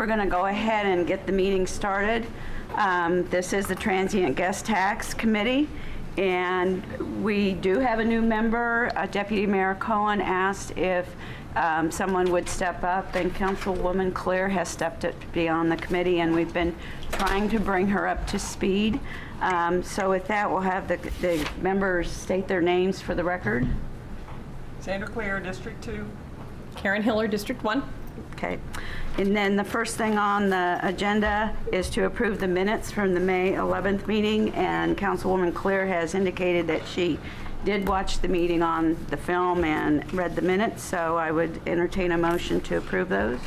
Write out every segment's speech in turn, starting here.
We're going to go ahead and get the meeting started. This is the Transient Guest Tax Committee, and we do have a new member. Deputy Mayor Cohen asked if someone would step up, and Councilwoman Clear has stepped up to be on the committee, and we've been trying to bring her up to speed. So with that, we'll have the members state their names for the record. Sandra Clear, District 2. Karen Hiller, District 1. Okay. And then the first thing on the agenda is to approve the minutes from the May 11th meeting, and Councilwoman Clear has indicated that she did watch the meeting on the film and read the minutes, so I would entertain a motion to approve those.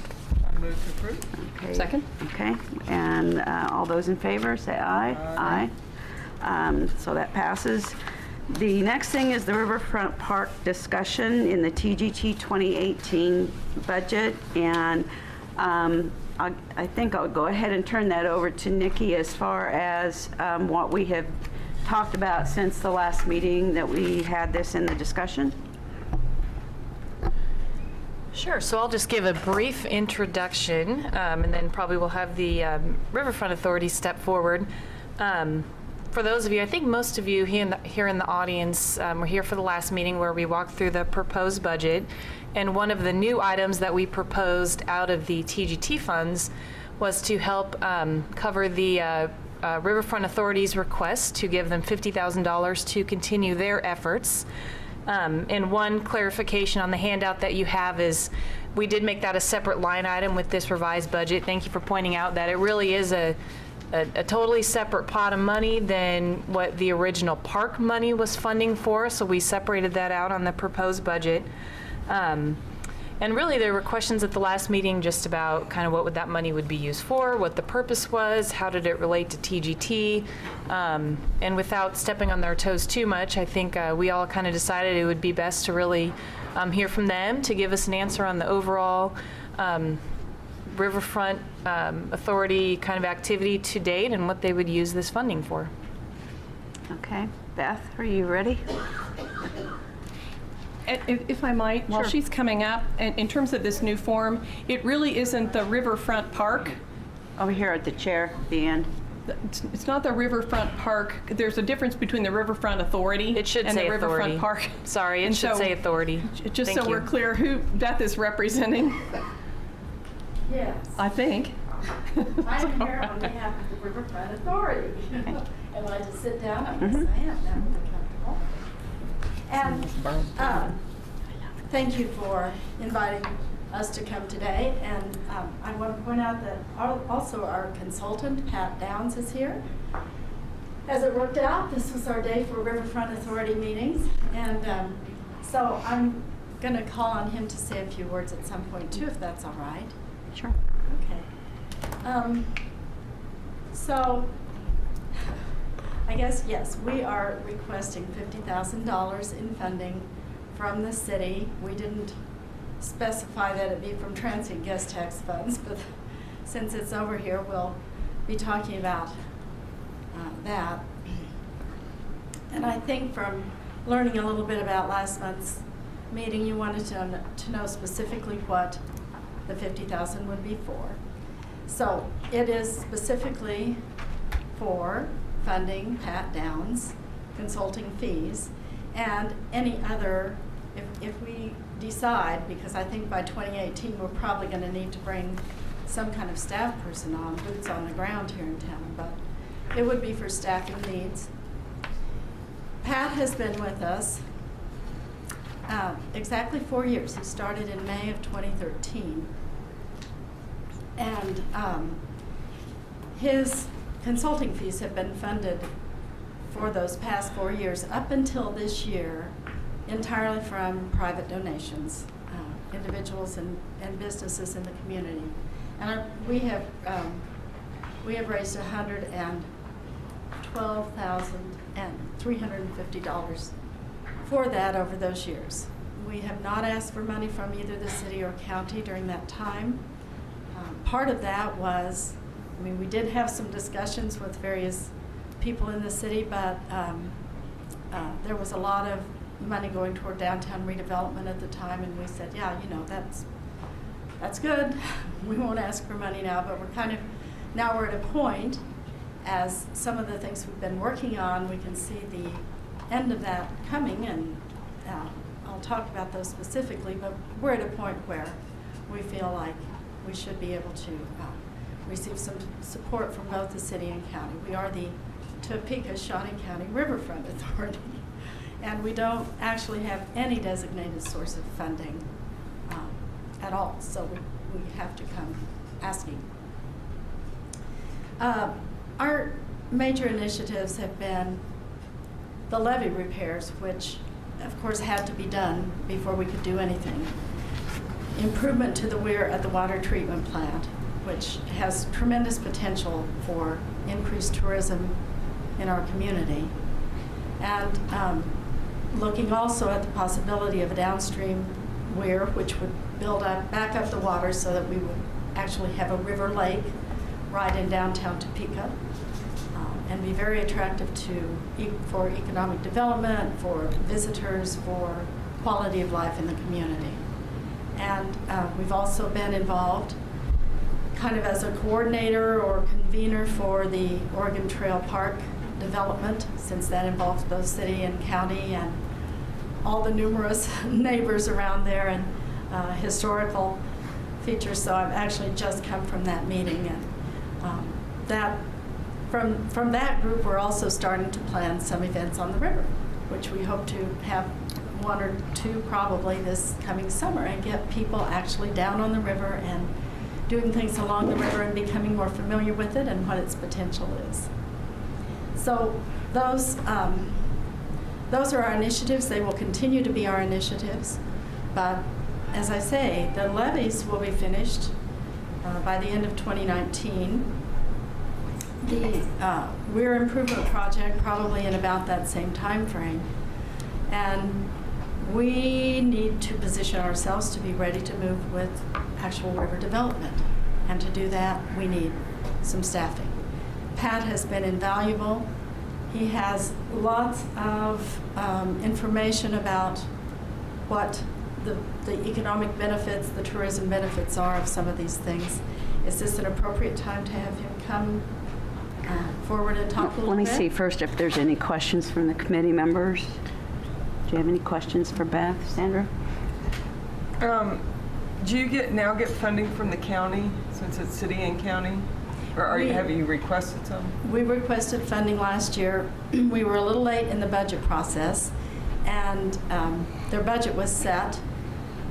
I move to approve. Okay. Second. Okay. And all those in favor say aye. Aye. So that passes. The next thing is the Riverfront Park discussion in the TGT 2018 budget, and I think I'll go ahead and turn that over to Nikki as far as what we have talked about since the last meeting that we had this in the discussion. Sure, so I'll just give a brief introduction, and then probably we'll have the Riverfront Authority step forward. For those of you, I think most of you here in the audience were here for the last meeting where we walked through the proposed budget. And one of the new items that we proposed out of the TGT funds was to help cover the Riverfront Authority's request to give them $50,000 to continue their efforts. And one clarification on the handout that you have is we did make that a separate line item with this revised budget. Thank you for pointing out that it really is a totally separate pot of money than what the original park money was funding for, so we separated that out on the proposed budget. And really there were questions at the last meeting just about kind of what would that money would be used for, what the purpose was, how did it relate to TGT, and without stepping on their toes too much, I think we all kind of decided it would be best to really hear from them to give us an answer on the overall Riverfront Authority kind of activity to date and what they would use this funding for. Okay. Beth, are you ready? If I might, while she's coming up, and in terms of this new form, it really isn't the Riverfront Park. Over here at the chair at the end. It's not the Riverfront Park. There's a difference between the Riverfront Authority It should and say the authority. Riverfront Park. Sorry, it And should so, say authority. Just Thank so we're you. clear who Beth is representing, Yes, I think. I am here on behalf of the Riverfront Authority. And I just sit down, I guess I am now, really comfortable. And thank you for inviting us to come today. And I want to point out that also our consultant, Pat Downs, is here. As it worked out, this was our day for Riverfront Authority meetings. And so I'm going to call on him to say a few words at some point too, if that's all right. Sure. Okay. So, I guess, yes, we are requesting $50,000 in funding from the city. We didn't specify that it be from transient guest tax funds, but since it's over here, we'll be talking about that. And I think from learning a little bit about last month's meeting, you wanted to know specifically what the $50,000 would be for. So it is specifically for funding Pat Downs consulting fees and any other, if we decide, because I think by 2018 we're probably going to need to bring some kind of staff person on, boots on the ground here in town, but it would be for staffing needs. Pat has been with us exactly 4 years. He started in May of 2013. And his consulting fees have been funded for those past 4 years up until this year entirely from private donations, individuals and businesses in the community. And we have raised $112,350 for that over those years. We have not asked for money from either the city or county during that time. Part of that was, I mean, we did have some discussions with various people in the city, but there was a lot of money going toward downtown redevelopment at the time, and we said, yeah, you know, that's good, we won't ask for money now, but now we're at a point, as some of the things we've been working on, we can see the end of that coming, and I'll talk about those specifically, but we're at a point where we feel like we should be able to receive some support from both the city and county. We are the Topeka-Shawnee County Riverfront Authority, and we don't actually have any designated source of funding at all, so we have to come asking. Our major initiatives have been the levee repairs, which of course had to be done before we could do anything. Improvement to the weir at the water treatment plant, which has tremendous potential for increased tourism in our community. And looking also at the possibility of a downstream weir, which would build back up the water so that we would actually have a river lake right in downtown Topeka, and be very attractive for economic development, for visitors, for quality of life in the community. And we've also been involved kind of as a coordinator or convener for the Oregon Trail Park development, since that involves both city and county and all the numerous neighbors around there and historical features. So I've actually just come from that meeting, and from that group, we're also starting to plan some events on the river, which we hope to have one or two probably this coming summer, and get people actually down on the river and doing things along the river and becoming more familiar with it and what its potential is. So those are our initiatives. They will continue to be our initiatives, but as I say, the levees will be finished by the end of 2019. The weir improvement project probably in about that same time frame. And we need to position ourselves to be ready to move with actual river development. And to do that, we need some staffing. Pat has been invaluable. He has lots of information about what the economic benefits, the tourism benefits are of some of these things. Is this an appropriate time to have him come forward and talk a little bit? Let me see first if there's any questions from the committee members. Do you have any questions for Beth, Sandra? Do you now get funding from the county, since it's city and county? Or have you requested some? We requested funding last year. We were a little late in the budget process, and their budget was set,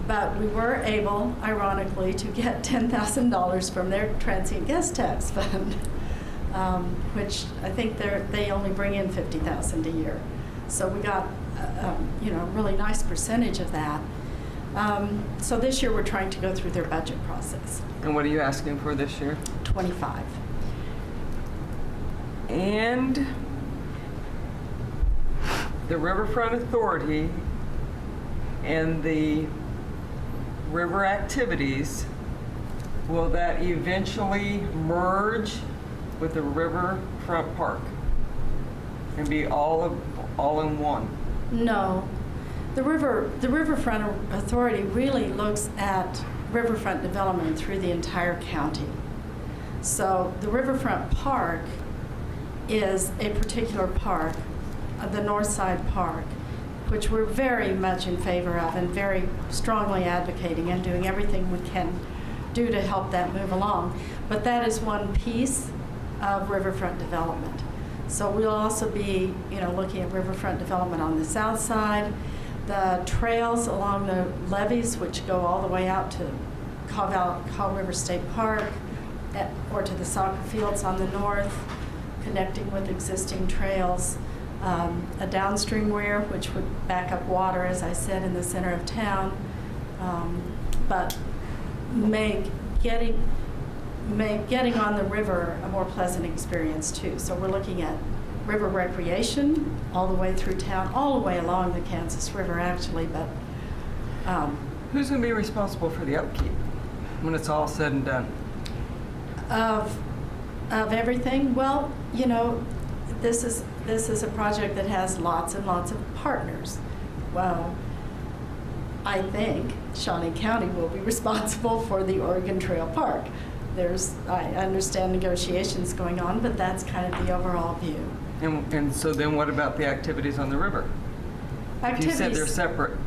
but we were able, ironically, to get $10,000 from their transient guest tax fund, which I think they only bring in $50,000 a year. So we got a really nice percentage of that. So this year we're trying to go through their budget process. And what are you asking for this year? 25. And the Riverfront Authority and the river activities, will that eventually merge with the Riverfront Park and be all in one? No. The Riverfront Authority really looks at riverfront development through the entire county. So the Riverfront Park is a particular park, the Northside Park, which we're very much in favor of and very strongly advocating and doing everything we can do to help that move along. But that is one piece of riverfront development. So we'll also be, looking at riverfront development on the south side, the trails along the levees, which go all the way out to Kaw River State Park, or to the soccer fields on the north, connecting with existing trails, a downstream weir, which would back up water, as I said, in the center of town, but make getting on the river a more pleasant experience too. So we're looking at river recreation all the way through town, all the way along the Kansas River actually, but who's going to be responsible for the upkeep when it's all said and done? Of everything? Well, this is a project that has lots and lots of partners. Well, I think Shawnee County will be responsible for the Oregon Trail Park. I understand negotiations going on, but that's kind of the overall view. And so then what about the activities on the river? You said they're separate.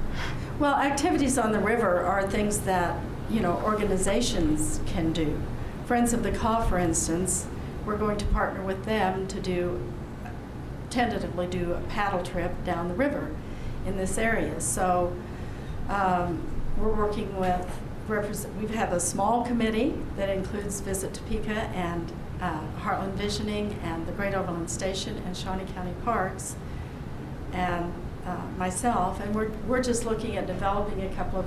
Well, activities on the river are things that, organizations can do. Friends of the Caw, for instance, we're going to partner with them to tentatively do a paddle trip down the river in this area. So we're working with, we have a small committee that includes Visit Topeka and Heartland Visioning and the Great Overland Station and Shawnee County Parks and myself, and we're just looking at developing a couple of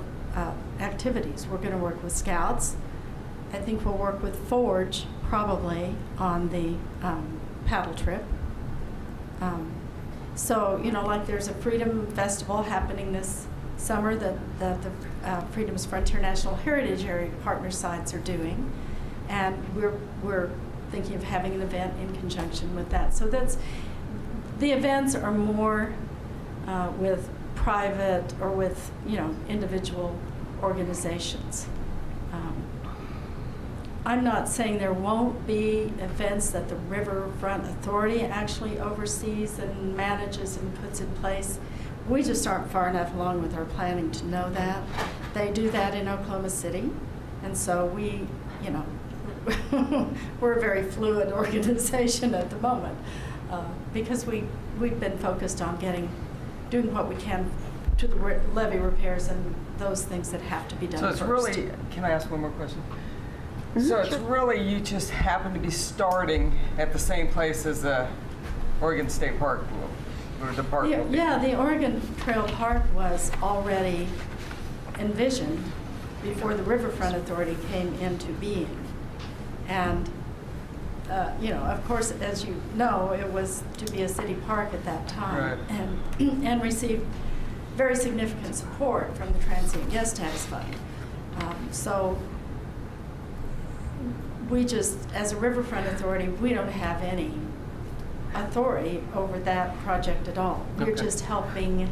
activities. We're going to work with Scouts. I think we'll work with Forge probably on the paddle trip. So, like there's a Freedom Festival happening this summer that the Freedom's Frontier National Heritage Area partner sites are doing, and we're thinking of having an event in conjunction with that. So the events are more with private or with individual organizations. I'm not saying there won't be events that the Riverfront Authority actually oversees and manages and puts in place. We just aren't far enough along with our planning to know that. They do that in Oklahoma City, and so we, we're a very fluid organization at the moment because we've been focused on doing what we can to the levee repairs and those things that have to be done So it's first. really, can I ask one more question? So it's really, you just happen to be starting at the same place as the Oregon State Park or the park will be. Yeah, the Oregon Trail Park was already envisioned before the Riverfront Authority came into being. And, of course, as you know, it was to be a city park at that time. Right. And received very significant support from the Transient Guest Tax Fund. So we just, as a Riverfront Authority, we don't have any authority over that project at all. We're Okay. just helping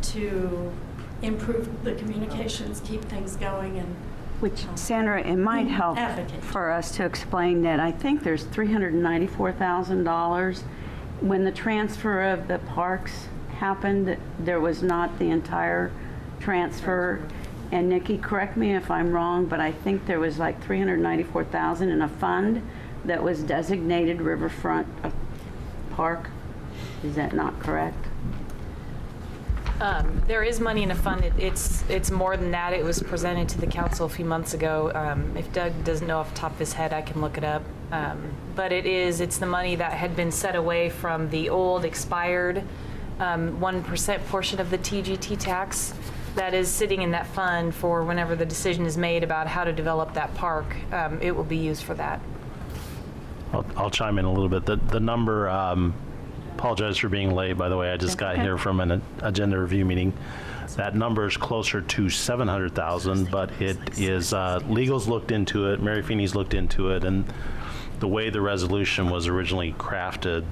to improve the communications, keep things going, and Which, Sandra, it might help advocate. for us to explain that I think there's $394,000. When the transfer of the parks happened, there was not the entire transfer. And Nikki, correct me if I'm wrong, but I think there was like $394,000 in a fund that was designated Riverfront Park. Is that not correct? There is money in a fund. It's more than that. It was presented to the council a few months ago. If Doug doesn't know off the top of his head, I can look it up. But it's the money that had been set away from the old expired 1% portion of the TGT tax that is sitting in that fund for whenever the decision is made about how to develop that park. It will be used for that. I'll chime in a little bit. The number, apologize for being late, by the way. I just got here from an agenda review meeting. That number is closer to 700,000, but it is, legal's looked into it, Mary Feeney's looked into it, and the way the resolution was originally crafted,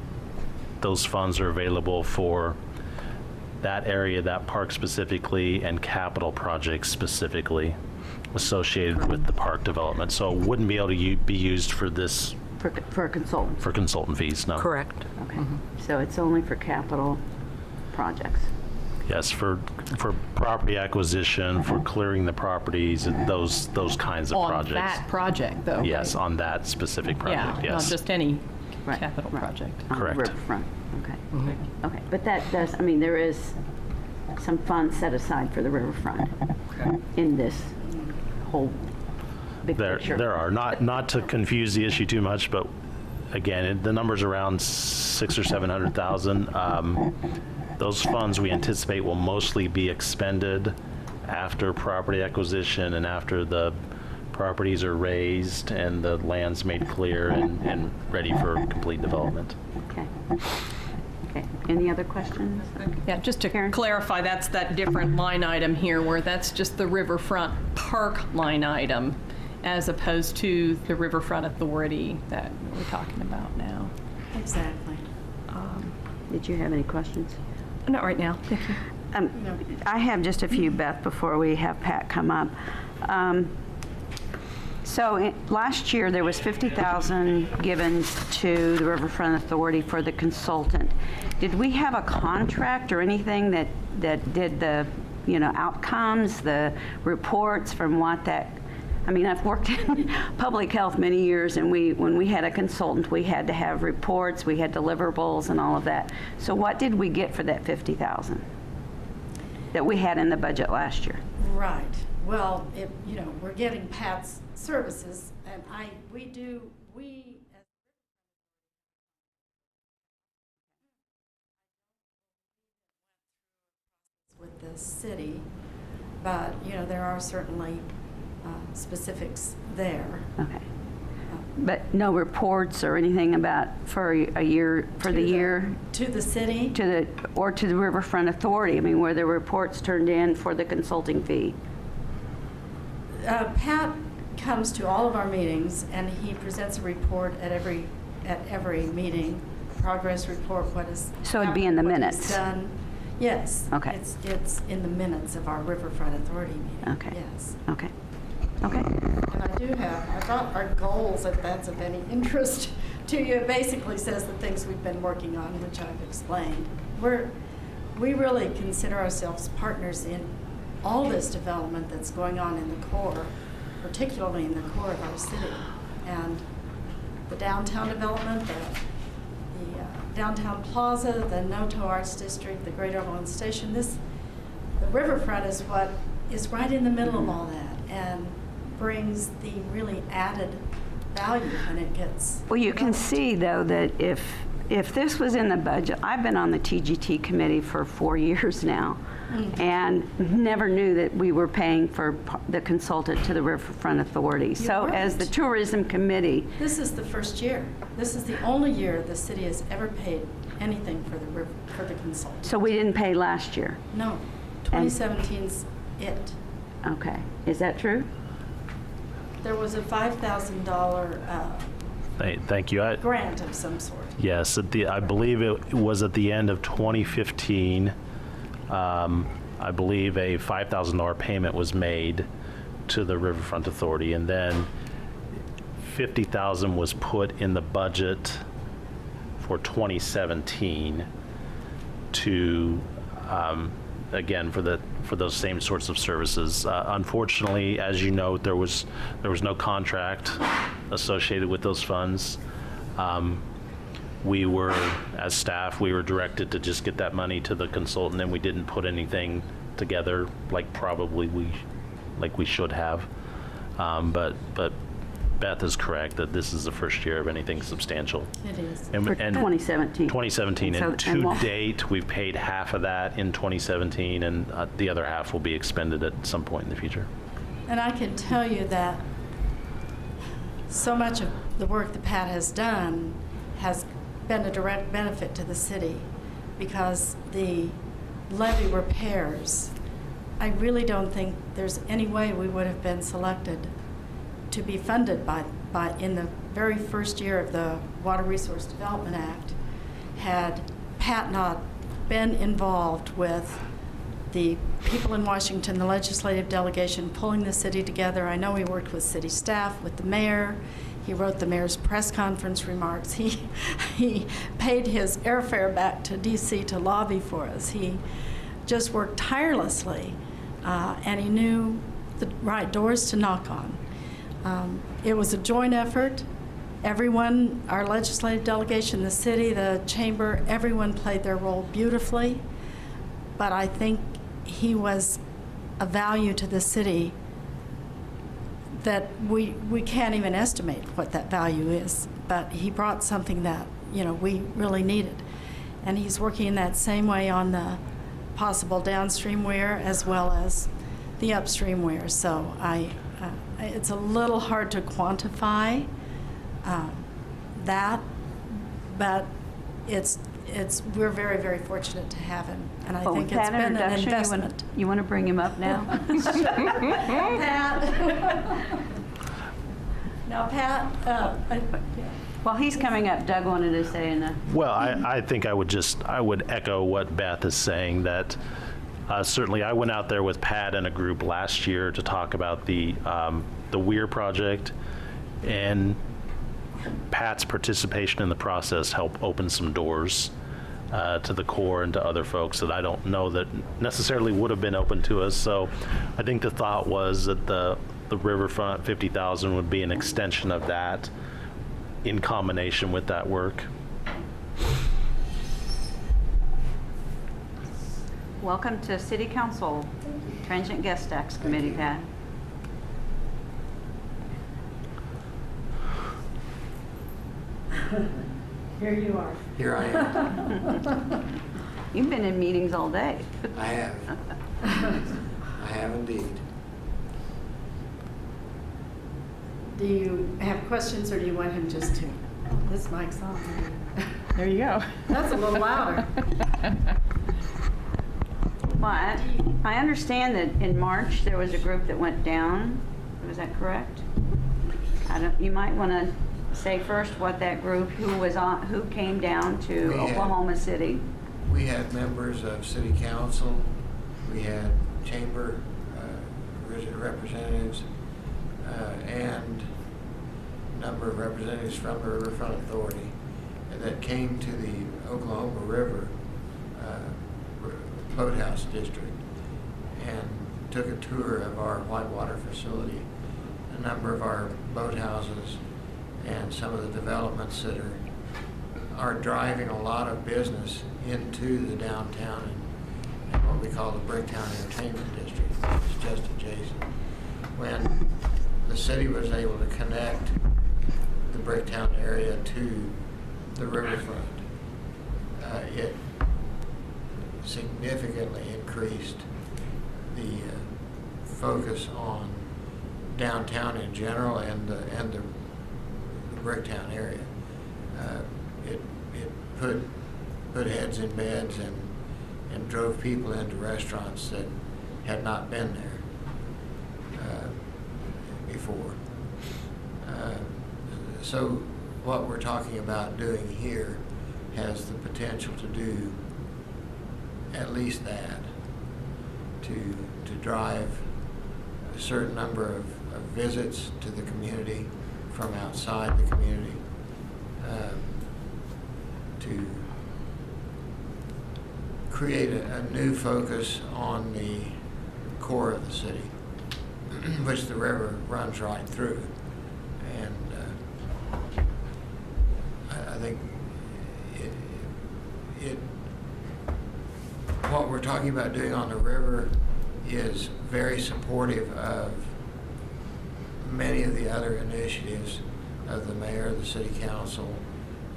those funds are available for that area, that park specifically, and capital projects specifically associated with the park development. So it wouldn't be able to be used for this, For a consultant? for consultant fees, no. Correct. Okay. So it's only for capital projects? Yes, for property acquisition, for clearing the properties, and those kinds of On projects. that project, though. Yes, on that specific Yeah, project, not yes. just any Right, capital right. project. On the Correct. riverfront, okay. Okay, but that does, there is some funds set aside for the riverfront in this whole big picture. There are, not to confuse the issue too much, but again, the number's around 600,000 or 700,000. Those funds we anticipate will mostly be expended after property acquisition and after the properties are raised and the land's made clear and ready for complete development. Okay. Okay, any other questions? Yeah, just to Karen? clarify, that's that different line item here, where that's just the Riverfront Park line item, as opposed to the Riverfront Authority that we're talking about now. Exactly. Did you have any questions? Not right now. I have just a few, Beth, before we have Pat come up. Last year, there was $50,000 given to the Riverfront Authority for the consultant. Did we have a contract or anything that did the, outcomes, the reports from what that, I've worked in public health many years, and when we had a consultant, we had to have reports, we had deliverables and all of that. So what did we get for that $50,000 that we had in the budget last year? Right. Well, we're getting Pat's services, and we with the city, but, there are certainly specifics there. Okay. But no reports or anything about for a year, for the year? To the city? To the Riverfront Authority, were the reports turned in for the consulting fee? Pat comes to all of our meetings, and he presents a report at every meeting, progress report, what is So it'd be in the what he's minutes? done. Yes. Okay. It's in the minutes of our Riverfront Authority meeting. Okay. Yes. Okay. Okay. And I thought our goals, if that's of any interest to you, it basically says the things we've been working on, which I've explained. We really consider ourselves partners in all this development that's going on in the core, particularly in the core of our city. And the downtown development, the downtown plaza, the Noto Arts District, the Great Overland Station, the riverfront is what is right in the middle of all that and brings the really added value when it gets Well, you can developed. see, though, that if this was in the budget, I've been on the TGT committee for 4 years now, and never knew that we were paying for the consultant to the Riverfront Authority. So as the weren't. tourism committee, This is the first year. This is the only year the city has ever paid anything for the consultant. so we didn't pay last year. No, 2017's it. Okay. Is that true? There was a $5,000 Thank you. grant of some sort. Yes, I believe it was at the end of 2015. I believe a $5,000 payment was made to the Riverfront Authority, and then $50,000 was put in the budget for 2017 to, again, for those same sorts of services. Unfortunately, as you know, there was no contract associated with those funds. We were, as staff, we were directed to just get that money to the consultant, and we didn't put anything together like we should have. But Beth is correct that this is the first year of anything substantial. It is. For 2017. 2017, and So- and to what- date, we've paid half of that in 2017, and the other half will be expended at some point in the future. And I can tell you that so much of the work that Pat has done has been a direct benefit to the city, because the levee repairs, I really don't think there's any way we would have been selected to be funded by in the very first year of the Water Resource Development Act, had Pat not been involved with the people in Washington, the legislative delegation, pulling the city together. I know he worked with city staff, with the mayor. He wrote the mayor's press conference remarks. He paid his airfare back to D.C. to lobby for us. He just worked tirelessly, and he knew the right doors to knock on. It was a joint effort. Everyone, our legislative delegation, the city, the chamber, everyone played their role beautifully. But I think he was a value to the city that we can't even estimate what that value is. But he brought something that, we really needed. And he's working in that same way on the possible downstream wear as well as the upstream wear. So it's a little hard to quantify that, but we're very, very fortunate to have him, and I think it's been an investment. You want to bring him up now? Pat. Now, Pat, Well, he's coming up. Doug wanted to say enough. Well, I think I would echo what Beth is saying, that Certainly, I went out there with Pat and a group last year to talk about the Weir project, and Pat's participation in the process helped open some doors to the Corps and to other folks that I don't know that necessarily would have been open to us. So I think the thought was that the riverfront 50,000 would be an extension of that in combination with that work. Welcome to City Council, Transient Guest Tax Committee, Pat. Here you are. Here I am. You've been in meetings all day. I have. I have indeed. Do you have questions, or do you want him just to, oh, this mic's on. There you go. That's a little louder. Well, I understand that in March, there was a group that went down. Was that correct? You might want to say first what that group, who came down to We had- Oklahoma City. We had members of city council, we had chamber representatives, and a number of representatives from the Riverfront Authority that came to the Oklahoma River Boathouse District and took a tour of our whitewater facility, a number of our boathouses, and some of the developments that are driving a lot of business into the downtown and what we call the Bricktown Entertainment District, which is just adjacent. When the city was able to connect the Bricktown area to the riverfront, it significantly increased the focus on downtown in general and the Bricktown area. It put heads in beds and drove people into restaurants that had not been there before. So what we're talking about doing here has the potential to do at least that, to drive a certain number of visits to the community from outside the community, to create a new focus on the core of the city, which the river runs right through. And I think what we're talking about doing on the river is very supportive of many of the other initiatives of the mayor, the city council,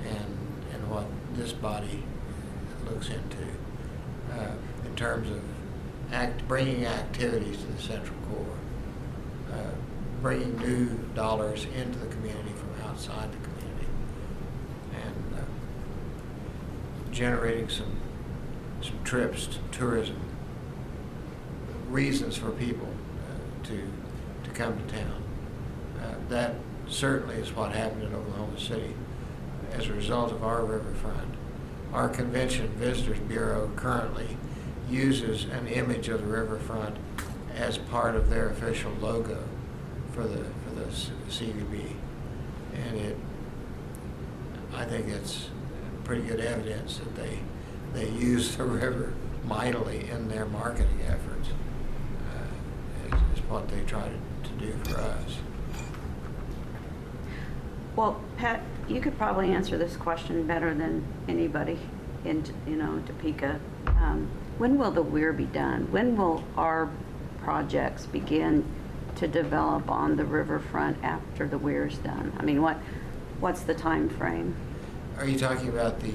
and what this body looks into in terms of bringing activities to the central core, bringing new dollars into the community from outside the community, and generating some trips to tourism, reasons for people to come to town. That certainly is what happened in Oklahoma City as a result of our riverfront. Our Convention Visitors Bureau currently uses an image of the riverfront as part of their official logo for the CVB, and I think it's pretty good evidence that they use the river mightily in their marketing efforts. Is what they try to do for us. Well, Pat, you could probably answer this question better than anybody in, Topeka. When will the Weir be done? When will our projects begin to develop on the riverfront after the Weir's done? I mean, what's the time frame? Are you talking about the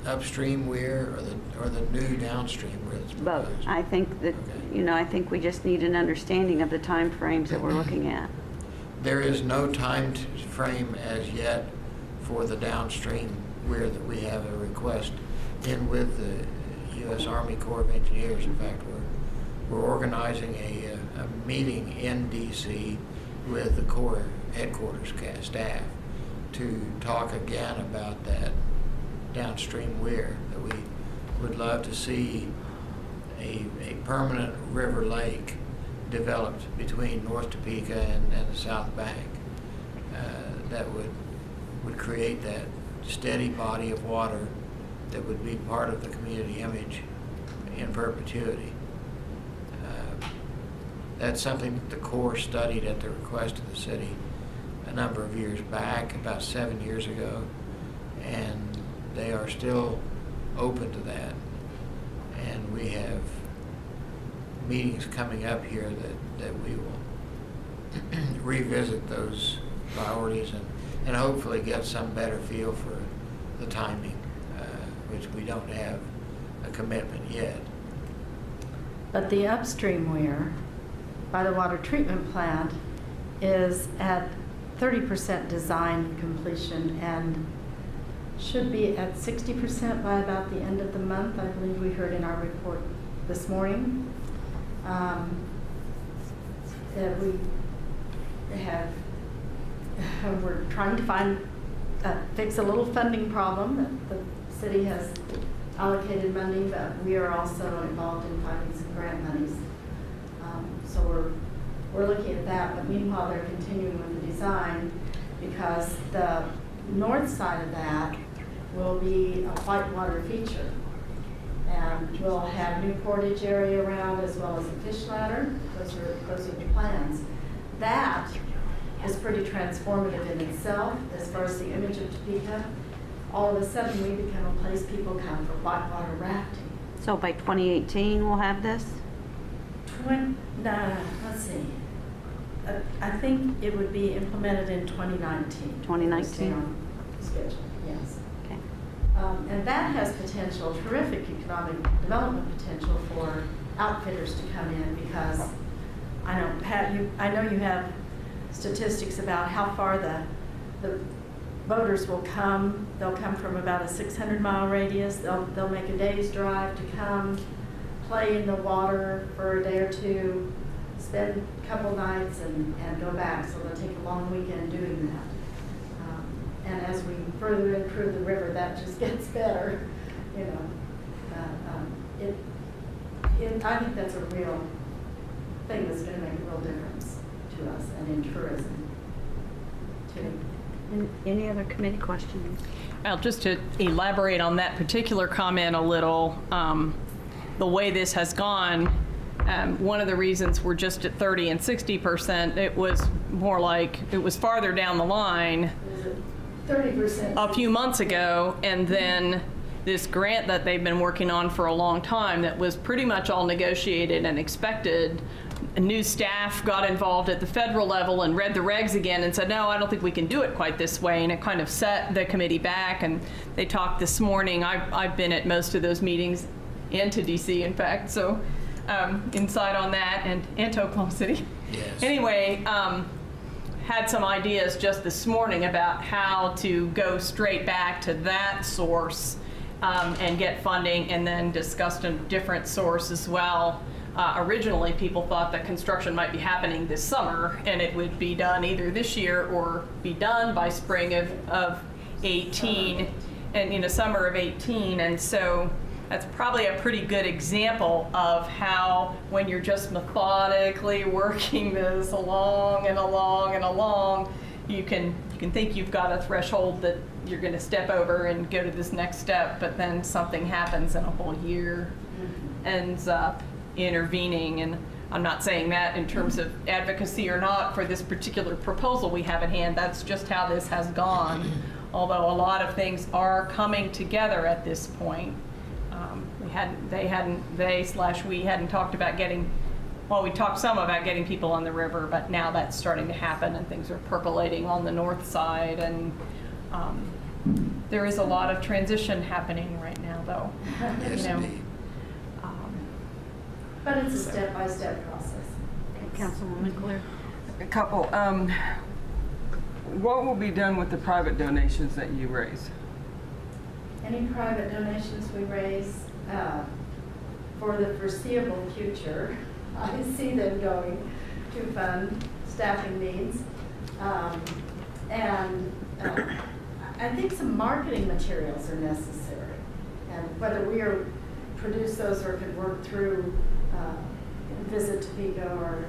upstream weir or the new downstream weir that's Both. proposed? I think that, Okay. I think we just need an understanding of the time frames that we're looking at. There is no time frame as yet for the downstream weir that we have a request in with the U.S. Army Corps of Engineers. In fact, we're organizing a meeting in D.C. with the Corps headquarters staff to talk again about that downstream weir, that we would love to see a permanent river lake developed between North Topeka and the South Bank that would create that steady body of water that would be part of the community image in perpetuity. That's something that the Corps studied at the request of the city a number of years back, about 7 years ago, and they are still open to that. And we have meetings coming up here that we will revisit those priorities and hopefully get some better feel for the timing, which we don't have a commitment yet. But the upstream weir by the water treatment plant is at 30% design completion and should be at 60% by about the end of the month. I believe we heard in our report this morning. We're trying to fix a little funding problem. The city has allocated money, but we are also involved in finding some grant monies. So we're looking at that, but meanwhile they're continuing with the design because the north side of that will be a whitewater feature. And we'll have new portage area around as well as a fish ladder. Those are the plans. That is pretty transformative in itself as far as the image of Topeka. All of a sudden we become a place people come for whitewater rafting. So by 2018, we'll have this? Let's see. I think it would be implemented in 2019. 2019. Stay on schedule, yes. Okay. And that has potential, terrific economic development potential for outfitters to come in because I know you have statistics about how far the boaters will come. They'll come from about a 600-mile radius. They'll make a day's drive to come, play in the water for a day or two, spend a couple nights and go back. So they'll take a long weekend doing that. And as we further improve the river, that just gets better, you know. I think that's a real thing that's going to make a real difference to us and in tourism too. Any other committee questions? Well, just to elaborate on that particular comment a little, the way this has gone, one of the reasons we're just at 30 and 60%, it was more like it was farther down the line 30%. a few months ago, and then this grant that they've been working on for a long time that was pretty much all negotiated and expected. New staff got involved at the federal level and read the regs again and said, no, I don't think we can do it quite this way. And it kind of set the committee back. And they talked this morning. I've been at most of those meetings and to DC, in fact. So inside on that and to Oklahoma City. Yes. Anyway, had some ideas just this morning about how to go straight back to that source and get funding, and then discussed a different source as well. Originally, people thought that construction might be happening this summer, and it would be done either this year or be done by spring of 18, and summer of 18. And so that's probably a pretty good example of how, when you're just methodically working this along and along and along, you can think you've got a threshold that you're going to step over and go to this next step, but then something happens and a whole year ends up intervening. And I'm not saying that in terms of advocacy or not for this particular proposal we have at hand. That's just how this has gone. Although a lot of things are coming together at this point. We hadn't talked about getting, well, we talked some about getting people on the river, but now that's starting to happen and things are percolating on the north side. And there is a lot of transition happening right now, though. Yes, indeed. But it's a step-by-step process. Councilwoman Claire? A couple. What will be done with the private donations that you raise? Any private donations we raise for the foreseeable future, I see them going to fund staffing needs. I think some marketing materials are necessary. And whether we are produce those or could work through Visit Topeka or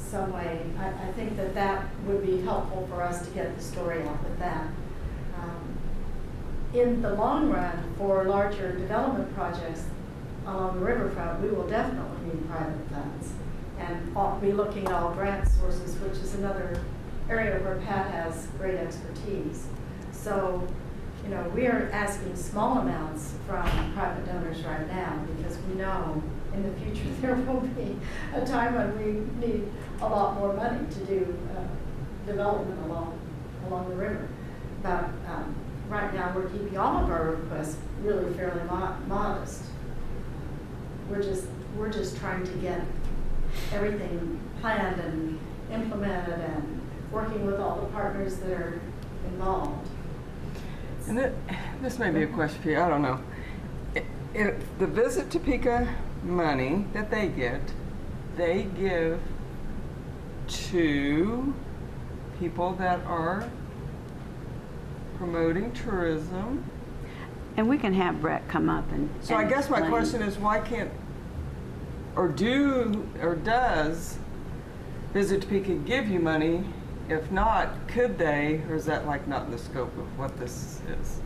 some way, I think that that would be helpful for us to get the story out with that. In the long run, for larger development projects along the riverfront, we will definitely need private funds and be looking at all grant sources, which is another area where Pat has great expertise. So, you know, we are asking small amounts from private donors right now because we know in the future there will be a time when we need a lot more money to do development along the river. But right now we're keeping all of our requests really fairly modest. We're just trying to get everything planned and implemented and working with all the partners that are involved. And this may be a question for you, I don't know. If the Visit Topeka money that they give to people that are promoting tourism. And we can have Brett come up and So I guess my explain. question is, why can't, or does Visit Topeka give you money? If not, could they, or is that like not in the scope of what this is?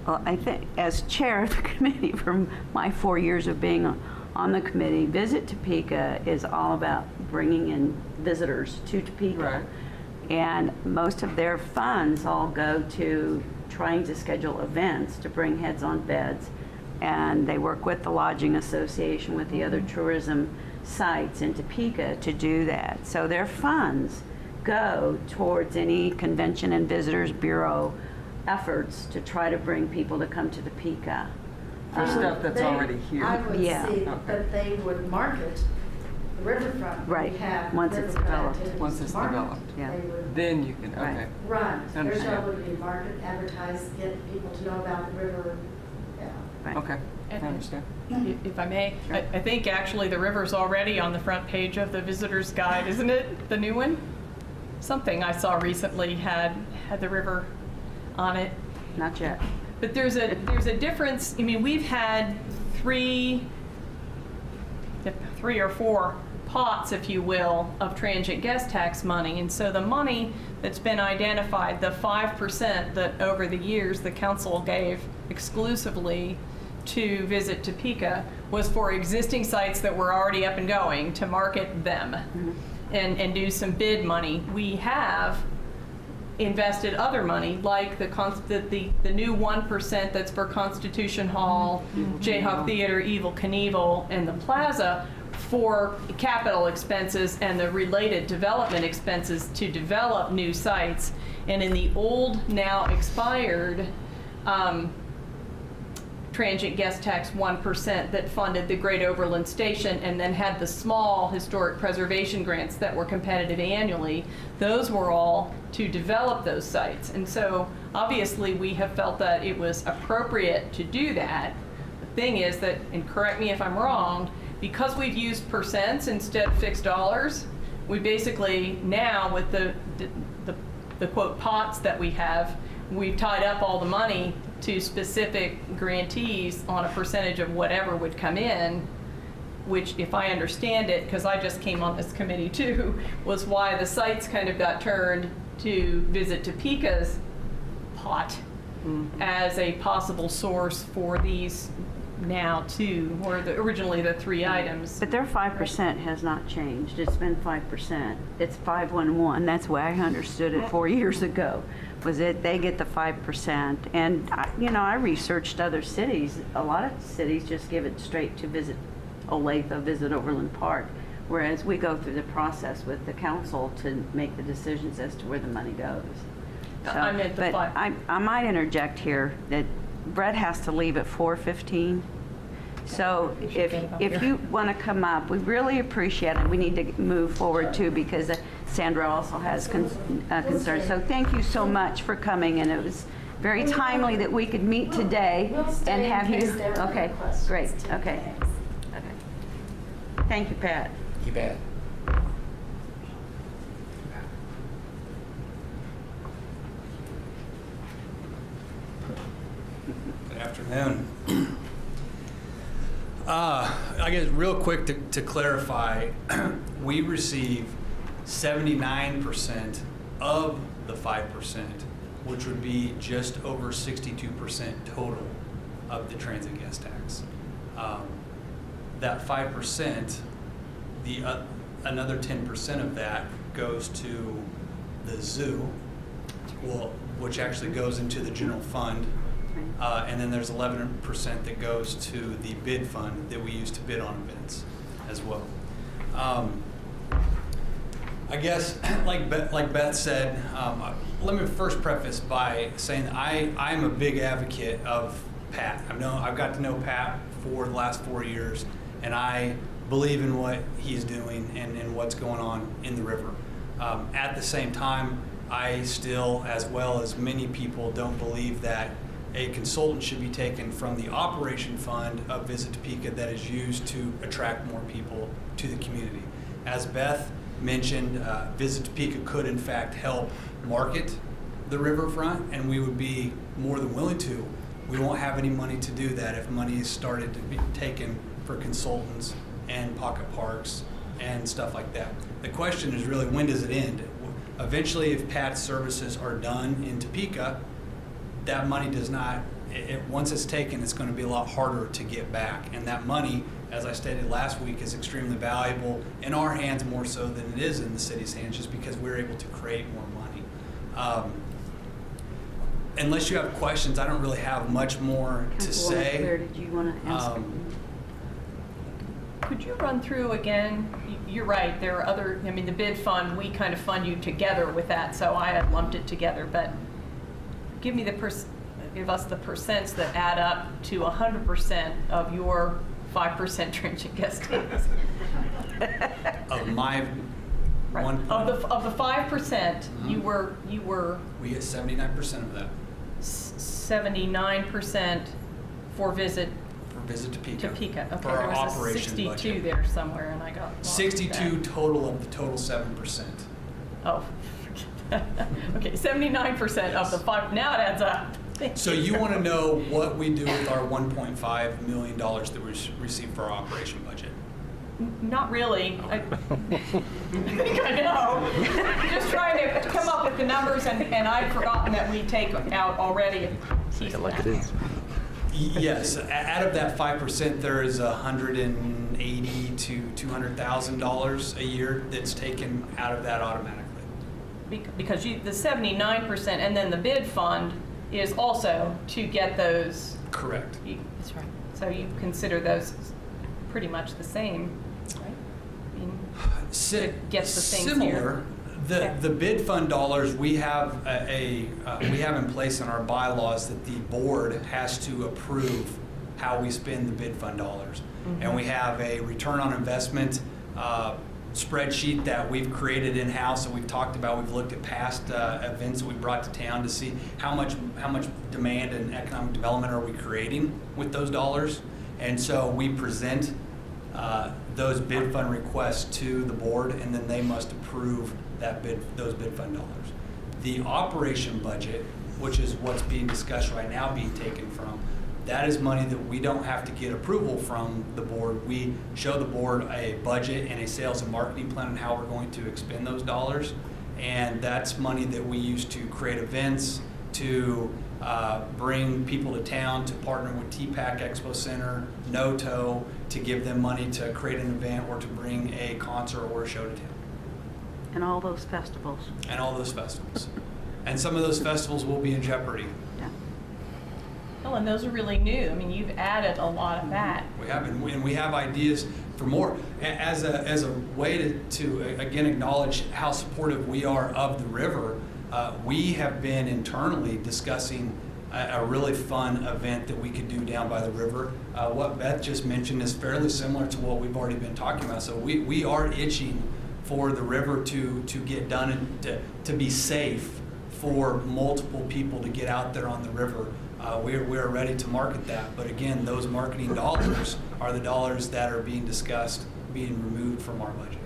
Well, I think as chair of the committee for my 4 years of being on the committee, Visit Topeka is all about bringing in visitors to Topeka. Right. And most of their funds all go to trying to schedule events to bring heads on beds. And they work with the Lodging Association, with the other tourism sites in Topeka to do that. So their funds go towards any Convention and Visitors Bureau efforts to try to bring people to come to Topeka. For stuff that's already here. I would Yeah. see Okay. that they would market the riverfront. Right, We have once it's riverfront developed. activities Once it's to market. developed. Yeah. They would Then you can, Right. okay. Right, their Understand. job would be market, advertise, get people to know about the river. Yeah. Right. Okay, I And- understand. If I may, I think actually the river's already on the front page of the visitor's guide, isn't it? The new one? Something I saw recently had the river on it. Not yet. But there's a difference. I mean, we've had three or four pots, if you will, of transient guest tax money. And so the money that's been identified, the 5% that over the years the council gave exclusively to Visit Topeka, was for existing sites that were already up and going to market them and do some bid money. We have invested other money, like the new 1% that's for Constitution Hall, Jayhawk Theater, Evel Knievel, and the Plaza, for capital expenses and the related development expenses to develop new sites. And in the old, now expired, transient guest tax 1% that funded the Great Overland Station and then had the small historic preservation grants that were competitive annually, those were all to develop those sites. And so obviously we have felt that it was appropriate to do that. The thing is that, and correct me if I'm wrong, because we've used percents instead of fixed dollars, we basically now with the quote pots that we have, we've tied up all the money to specific grantees on a percentage of whatever would come in, which, if I understand it, because I just came on this committee too, was why the sites kind of got turned to Visit Topeka's pot as a possible source for these now two, or originally the three items. But their 5% has not changed. It's been 5%. It's 511. That's the way I understood it 4 years ago. Was it they get the 5%? And I researched other cities. A lot of cities just give it straight to Visit Olathe, Visit Overland Park, whereas we go through the process with the council to make the decisions as to where the money goes. I meant the but five. I might interject here that Brett has to leave at 4:15. So if you want to come up, we really appreciate it. We need to move forward too, because Sandra also has concerns. So thank you so much for coming, and it was very timely that we could meet today We'll and stay have in you. case there are Okay, other questions, great. too. Okay. Thanks. Thank you, Pat. You bet. Good afternoon. I guess real quick to clarify, we receive 79% of the 5%, which would be just over 62% total of the transit guest tax. That 5%, another 10% of that goes to the zoo, which actually goes into the general fund. And then there's 11% that goes to the bid fund that we use to bid on events as well. I guess, like Beth said, let me first preface by saying that I'm a big advocate of Pat. I've got to know Pat for the last 4 years, and I believe in what he's doing and what's going on in the river. At the same time, I still, as well as many people, don't believe that a consultant should be taken from the operation fund of Visit Topeka that is used to attract more people to the community. As Beth mentioned, Visit Topeka could in fact help market the riverfront, and we would be more than willing to. We won't have any money to do that if money is started to be taken for consultants and pocket parks and stuff like that. The question is really, when does it end? Eventually, if Pat's services are done in Topeka, that money does not, once it's taken, it's going to be a lot harder to get back. And that money, as I stated last week, is extremely valuable in our hands more so than it is in the city's hands, just because we're able to create more money. Unless you have questions, I don't really have much more to say. Claire, did you want to ask? Could you run through again? You're right, there are other, the bid fund, we kind of fund you together with that, so I had lumped it together, but give us the percents that add up to 100% of your 5% transient guest tax. Of my Right. one. Of the 5%, you were. We get 79% of that 79% for Visit for Visit Topeka. Topeka. Okay, For our there was a operation 62 budget. there somewhere, and I got lost with 62 that. total of the total 7%. Oh, okay, 79% of the 5. Now it adds up. Thank So you want to know what we do with our $1.5 million that we receive for our operation budget? Not really. I think I know. Just trying to come up with the numbers, and I'd forgotten that we take out already a piece of that. Yes, out of that 5%, there is $180,000 to $200,000 a year that's taken out of that automatically. Because the 79% and then the bid fund is also to get those. Correct. That's right. So you consider those pretty much the same, right? It gets the things Similar. here. The bid fund dollars, we have we have in place in our bylaws that the board has to approve how we spend the bid fund dollars. Mm-hmm. And we have a return on investment spreadsheet that we've created in-house, and we've talked about. We've looked at past events that we brought to town to see how much demand and economic development are we creating with those dollars. And so we present those bid fund requests to the board, and then they must approve those bid fund dollars. The operation budget, which is what's being discussed right now, being taken from, that is money that we don't have to get approval from the board. We show the board a budget and a sales and marketing plan on how we're going to expend those dollars, and that's money that we use to create events, to bring people to town, to partner with TPAC Expo Center, NOTO, to give them money to create an event or to bring a concert or a show to town. And all those festivals. And all those festivals. And some of those festivals will be in jeopardy. Yeah. Well, and those are really new. You've added a lot of that. We have, and we have ideas for more. As a way to again acknowledge how supportive we are of the river, we have been internally discussing a really fun event that we could do down by the river. What Beth just mentioned is fairly similar to what we've already been talking about. So we are itching for the river to get done and to be safe for multiple people to get out there on the river. We are ready to market that, but again, those marketing dollars are the dollars that are being discussed being removed from our budget.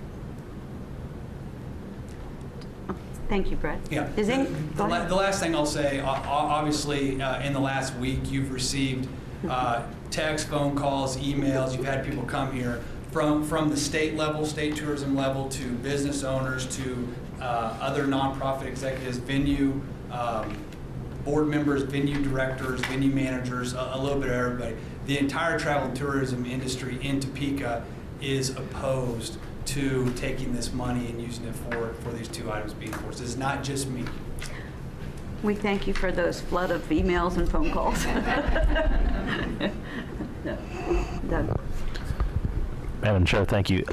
Thank you, Brett. Yeah. Is The go ahead. last thing I'll say, obviously, in the last week, you've received text, phone calls, emails. You've had people come here from the state level, state tourism level, to business owners, to other nonprofit executives, venue board members, venue directors, venue managers, a little bit of everybody. The entire travel and tourism industry in Topeka is opposed to taking this money and using it for these two items being forced. It's not just me. We thank you for those flood of emails and phone calls. Doug. Madam Chair, thank you.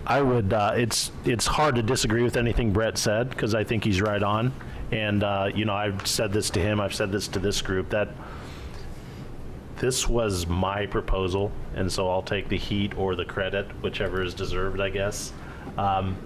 I would, it's hard to disagree with anything Brett said, because I think he's right on. And, I've said this to him, I've said this to this group, that this was my proposal, and so I'll take the heat or the credit, whichever is deserved, I guess. And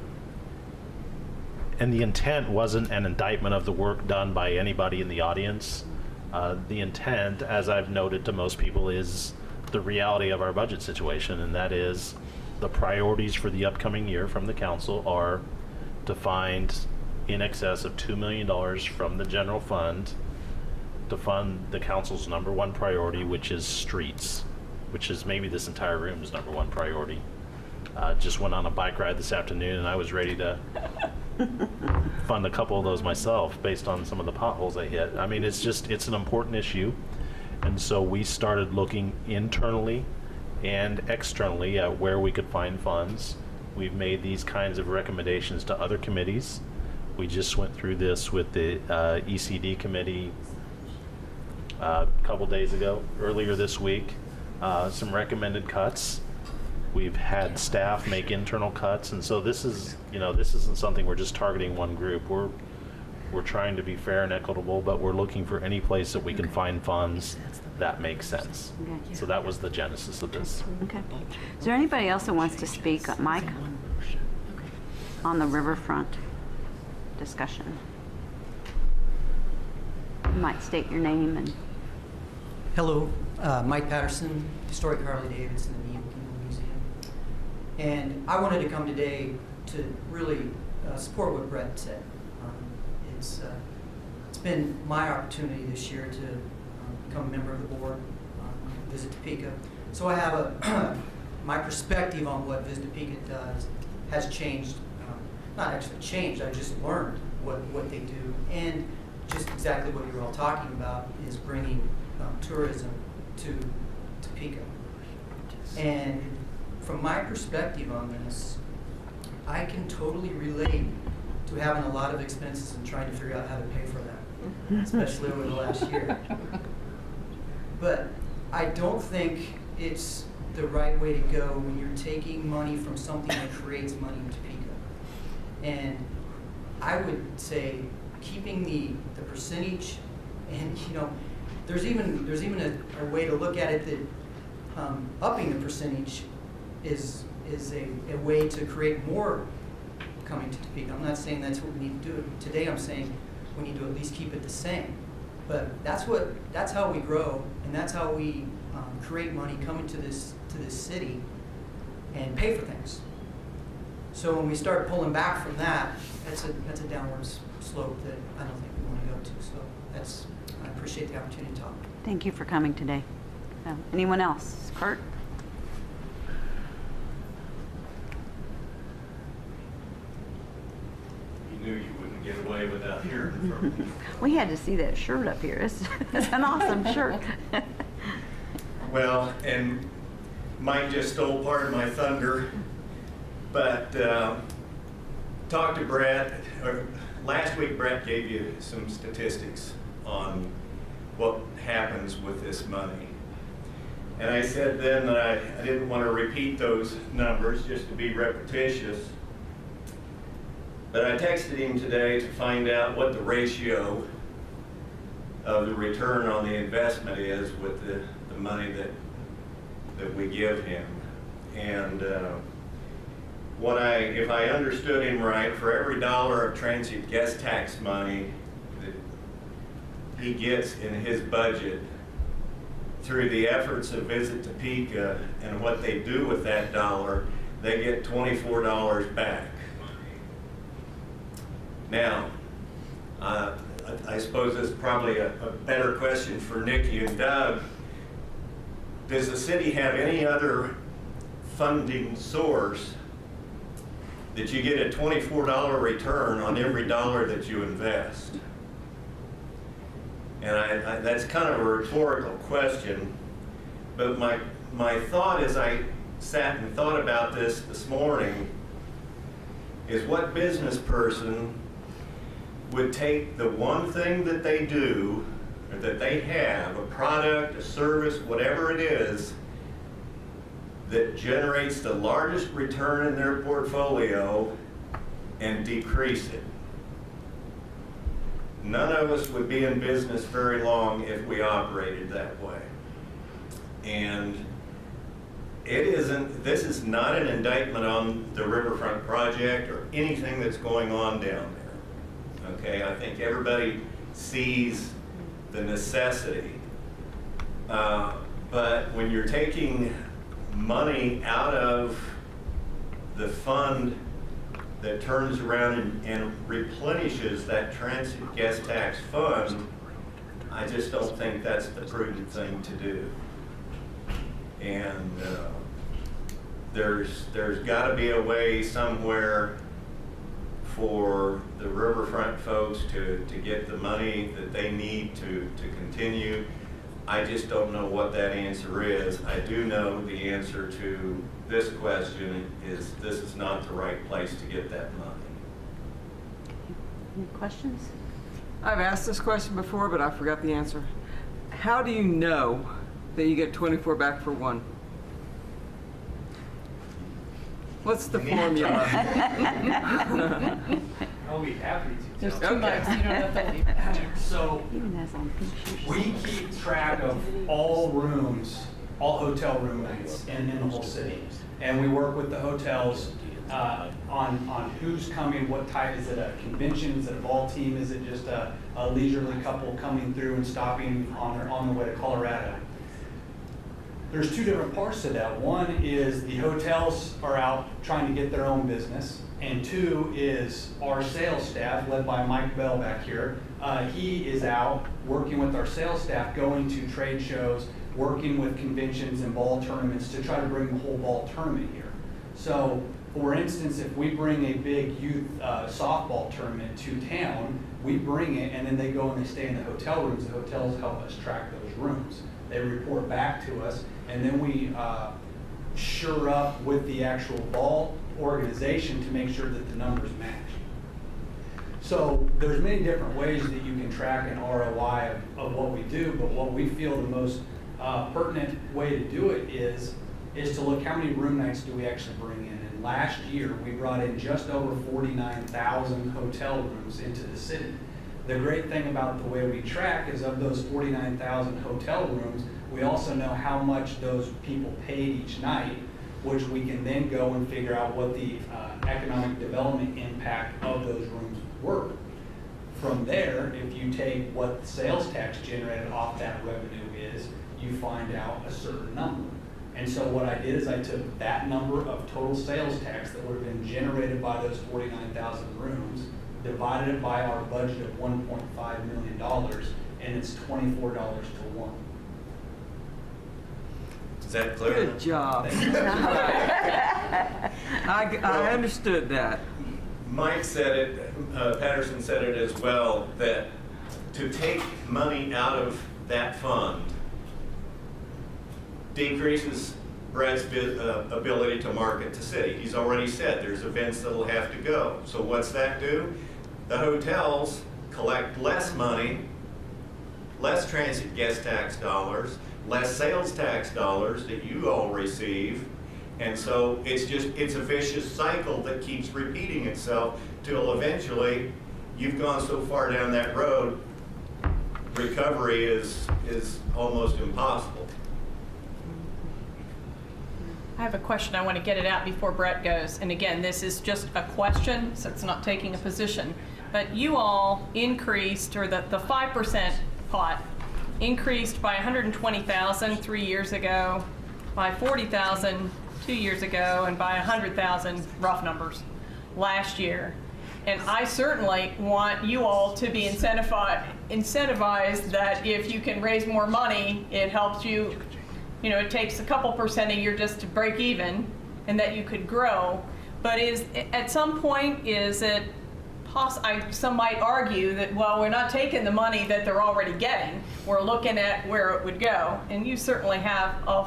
the intent wasn't an indictment of the work done by anybody in the audience. The intent, as I've noted to most people, is the reality of our budget situation, and that is the priorities for the upcoming year from the council are to find in excess of $2 million from the general fund to fund the council's number one priority, which is streets, which is maybe this entire room's number one priority. Just went on a bike ride this afternoon, and I was ready to fund a couple of those myself based on some of the potholes I hit. I mean, it's an important issue. And so we started looking internally and externally at where we could find funds. We've made these kinds of recommendations to other committees. We just went through this with the ECD committee a couple days ago, earlier this week. Some recommended cuts. We've had staff make internal cuts, and so this is, this isn't something we're just targeting one group. We're trying to be fair and equitable, but we're looking for any place that we can find funds that makes sense. Okay. So that was the genesis of this. Okay. Is there anybody else that wants to speak? Mike? On the riverfront discussion. You might state your name and... Hello, Mike Patterson, Historic Harley-Davidson in the Kingdom Museum. And I wanted to come today to really support what Brett said. It's been my opportunity this year to become a member of the board, visit Topeka. So I have my perspective on what Visit Topeka does has changed. Not actually changed, I just learned what they do. And just exactly what you're all talking about is bringing tourism to Topeka. And from my perspective on this, I can totally relate to having a lot of expenses and trying to figure out how to pay for that, especially over the last year. But I don't think it's the right way to go when you're taking money from something that creates money in Topeka. And I would say keeping the percentage, and there's even a way to look at it that upping the percentage is a way to create more coming to Topeka. I'm not saying that's what we need to do. Today I'm saying we need to at least keep it the same. But that's how we grow, and that's how we create money coming to this city and pay for things. So when we start pulling back from that, that's a downward slope that I don't think we want to go to. So I appreciate the opportunity to talk. Thank you for coming today. Anyone else? Kurt? Knew you wouldn't get away without hearing from me. We had to see that shirt up here. It's an awesome shirt. Well, and Mike just stole part of my thunder, but talked to Brett. Last week, Brett gave you some statistics on what happens with this money. And I said then that I didn't want to repeat those numbers just to be repetitious. But I texted him today to find out what the ratio of the return on the investment is with the money that we give him. And if I understood him right, for every dollar of transient guest tax money that he gets in his budget through the efforts of Visit Topeka and what they do with that dollar, they get $24 back. Now, I suppose this is probably a better question for Nikki and Doug. does the city have any other funding source that you get a $24 return on every dollar that you invest? And that's kind of a rhetorical question, but my thought as I sat and thought about this morning is, what business person would take the one thing that they do, or that they have, a product, a service, whatever it is, that generates the largest return in their portfolio, and decrease it? None of us would be in business very long if we operated that way. And this is not an indictment on the Riverfront project or anything that's going on down there. Okay, I think everybody sees the necessity. But when you're taking money out of the fund that turns around and replenishes that transit guest tax fund, I just don't think that's the prudent thing to do. And there's got to be a way somewhere for the Riverfront folks to get the money that they need to continue. I just don't know what that answer is. I do know the answer to this question is, this is not the right place to get that money. Any questions? I've asked this question before, but I forgot the answer. How do you know that you get 24 back for one? What's the formula? I'll be happy to. There's tell. two mics, you don't have to leave. So Even as on pink sheets. we keep track of all rooms, all hotel room nights in the whole city. And we work with the hotels on who's coming, what type. Is it a convention? Is it a ball team? Is it just a leisurely couple coming through and stopping on their way to Colorado? There's two different parts to that. One is the hotels are out trying to get their own business, and two is our sales staff, led by Mike Bell back here. He is out working with our sales staff, going to trade shows, working with conventions and ball tournaments to try to bring the whole ball tournament here. So, for instance, if we bring a big youth softball tournament to town, we bring it, and then they go and they stay in the hotel rooms. The hotels help us track those rooms. They report back to us, and then we sure up with the actual ball organization to make sure that the numbers match. So there's many different ways that you can track an ROI of what we do, but what we feel the most pertinent way to do it is to look how many room nights do we actually bring in. And last year, we brought in just over 49,000 hotel rooms into the city. The great thing about the way we track is, of those 49,000 hotel rooms, we also know how much those people paid each night, which we can then go and figure out what the economic development impact of those rooms were. From there, if you take what the sales tax generated off that revenue is, you find out a certain number. And so what I did is I took that number of total sales tax that would have been generated by those 49,000 rooms, divided it by our budget of $1.5 million, and it's $24 to 1. Is that clear? Good job. I understood that. Mike said it, Patterson said it as well, that to take money out of that fund decreases Brad's ability to market to city. He's already said there's events that'll have to go. So what's that do? The hotels collect less money, less transit guest tax dollars, less sales tax dollars that you all receive. And so it's a vicious cycle that keeps repeating itself till eventually you've gone so far down that road, recovery is almost impossible. I have a question. I want to get it out before Brett goes. And again, this is just a question, so it's not taking a position. But you all increased, or the 5% pot increased by 120,000 3 years ago, by 40,000 2 years ago, and by 100,000, rough numbers, last year. And I certainly want you all to be incentivized that if you can raise more money, it helps you you know, it takes a couple percent a year just to break even, and that you could grow. But at some point, is it some might argue that, well, we're not taking the money that they're already getting. We're looking at where it would go. And you certainly have a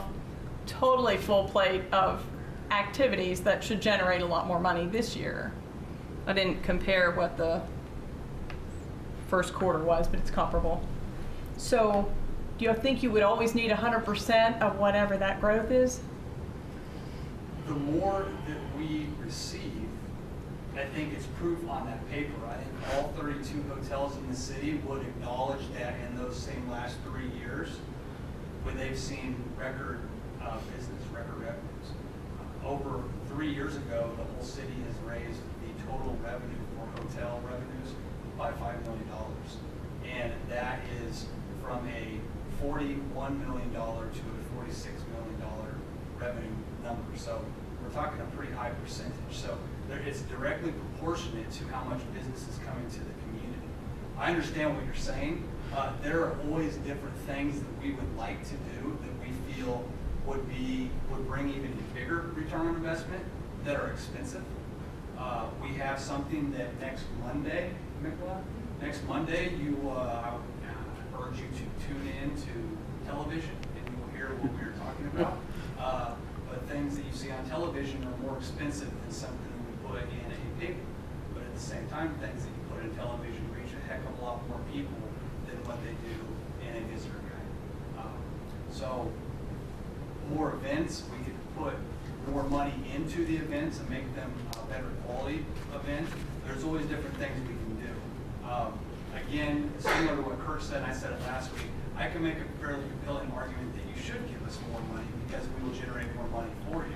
totally full plate of activities that should generate a lot more money this year. I didn't compare what the first quarter was, but it's comparable. So do you think you would always need 100% of whatever that growth is? The more that we receive, I think it's proof on that paper. I think all 32 hotels in the city would acknowledge that in those same last 3 years, when they've seen record business, record revenues. Over 3 years ago, the whole city has raised the total revenue for hotel revenues by $5 million. And that is from a $41 million to a $46 million revenue number. So we're talking a pretty high percentage. So it's directly proportionate to how much business is coming to the community. I understand what you're saying. There are always different things that we would like to do that we feel would bring even a bigger return on investment that are expensive. We have something that next Monday, I urge you to tune in to television and you will hear what we are talking about. But things that you see on television are more expensive than something we put in a paper. But at the same time, things that you put in television reach a heck of a lot more people than what they do in a visitor guide. So more events, we could put more money into the events and make them a better quality event. There's always different things we can do. Again, similar to what Kurt said, and I said it last week, I can make a fairly compelling argument that you should give us more money because we will generate more money for you.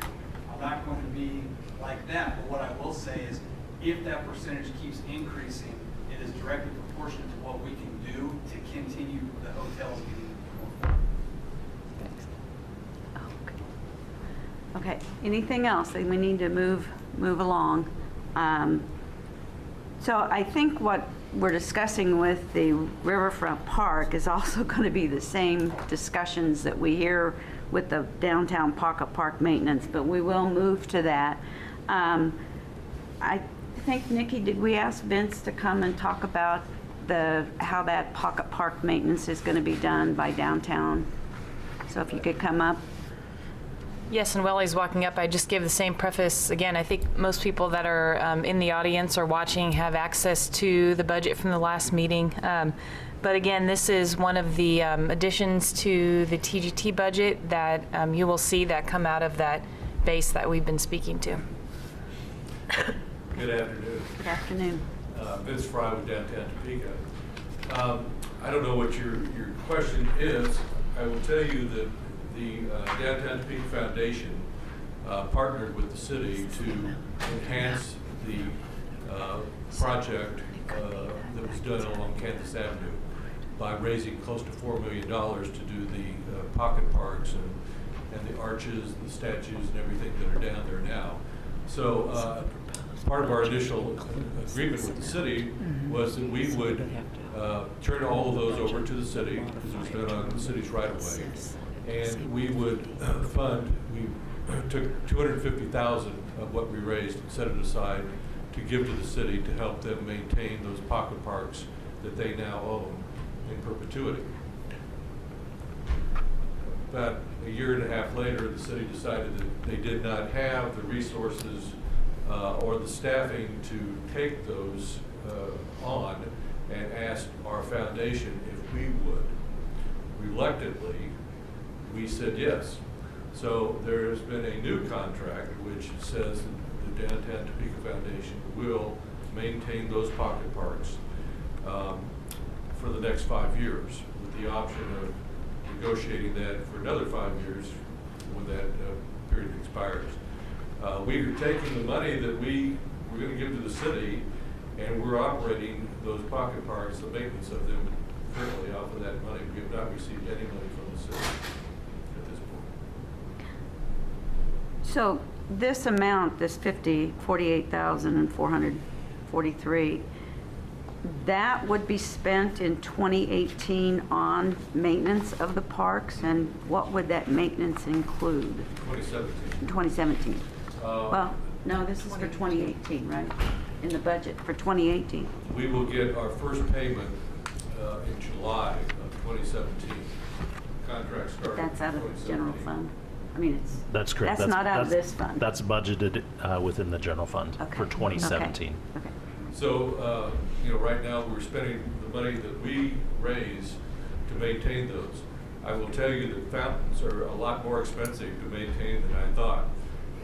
I'm not going to be like that, but what I will say is if that percentage keeps increasing, it is directly proportionate to what we can do to continue the hotels getting more. Okay, anything else that we need to move along? So I think what we're discussing with the Riverfront Park is also going to be the same discussions that we hear with the downtown pocket park maintenance, but we will move to that. I think, Nikki, did we ask Vince to come and talk about how that pocket park maintenance is going to be done by downtown? So if you could come up. Yes, and while he's walking up, I just give the same preface. Again, I think most people that are in the audience or watching have access to the budget from the last meeting. But again, this is one of the additions to the TGT budget that you will see that come out of that base that we've been speaking to. Good afternoon. Good afternoon. Vince Fry with Downtown Topeka. I don't know what your question is. I will tell you that the Downtown Topeka Foundation partnered with the city to enhance the project that was done along Kansas Avenue by raising close to $4 million to do the pocket parks and the arches, the statues, and everything that are down there now. So part of our initial agreement with the city was that we would turn all of those over to the city because it was done on the city's right of way. And we would we took $250,000 of what we raised and set it aside to give to the city to help them maintain those pocket parks that they now own in perpetuity. About a year and a half later, the city decided that they did not have the resources or the staffing to take those on and asked our foundation if we would. Reluctantly, we said yes. So there has been a new contract which says that the Downtown Topeka Foundation will maintain those pocket parks for the next 5 years with the option of negotiating that for another 5 years when that period expires. We are taking the money that we were going to give to the city and we're operating those pocket parks, the maintenance of them currently off of that money. We have not received any money from the city. So this amount, this $48,443, that would be spent in 2018 on maintenance of the parks, and what would that maintenance include 2017. in 2017? Well, no, this is for 2018, right? In the budget for 2018. We will get our first payment in July of 2017. Contract started. That's out of the 2017. general fund. I mean, it's. That's correct. That's not out of this fund. That's budgeted within the general fund Okay. for 2017. Okay. So, right now, we're spending the money that we raise to maintain those. I will tell you that fountains are a lot more expensive to maintain than I thought.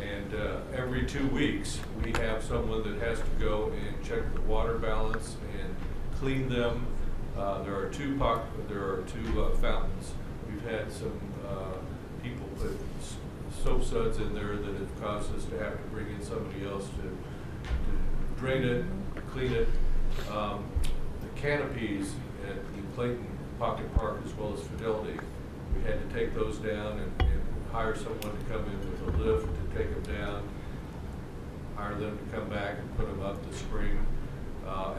And every 2 weeks, we have someone that has to go and check the water balance and clean them. There are two fountains. We've had some people put soap suds in there that have caused us to have to bring in somebody else to drain it, clean it. The canopies at the Clayton Pocket Park as well as Fidelity, we had to take those down and hire someone to come in with a lift to take them down, hire them to come back and put them up the spring.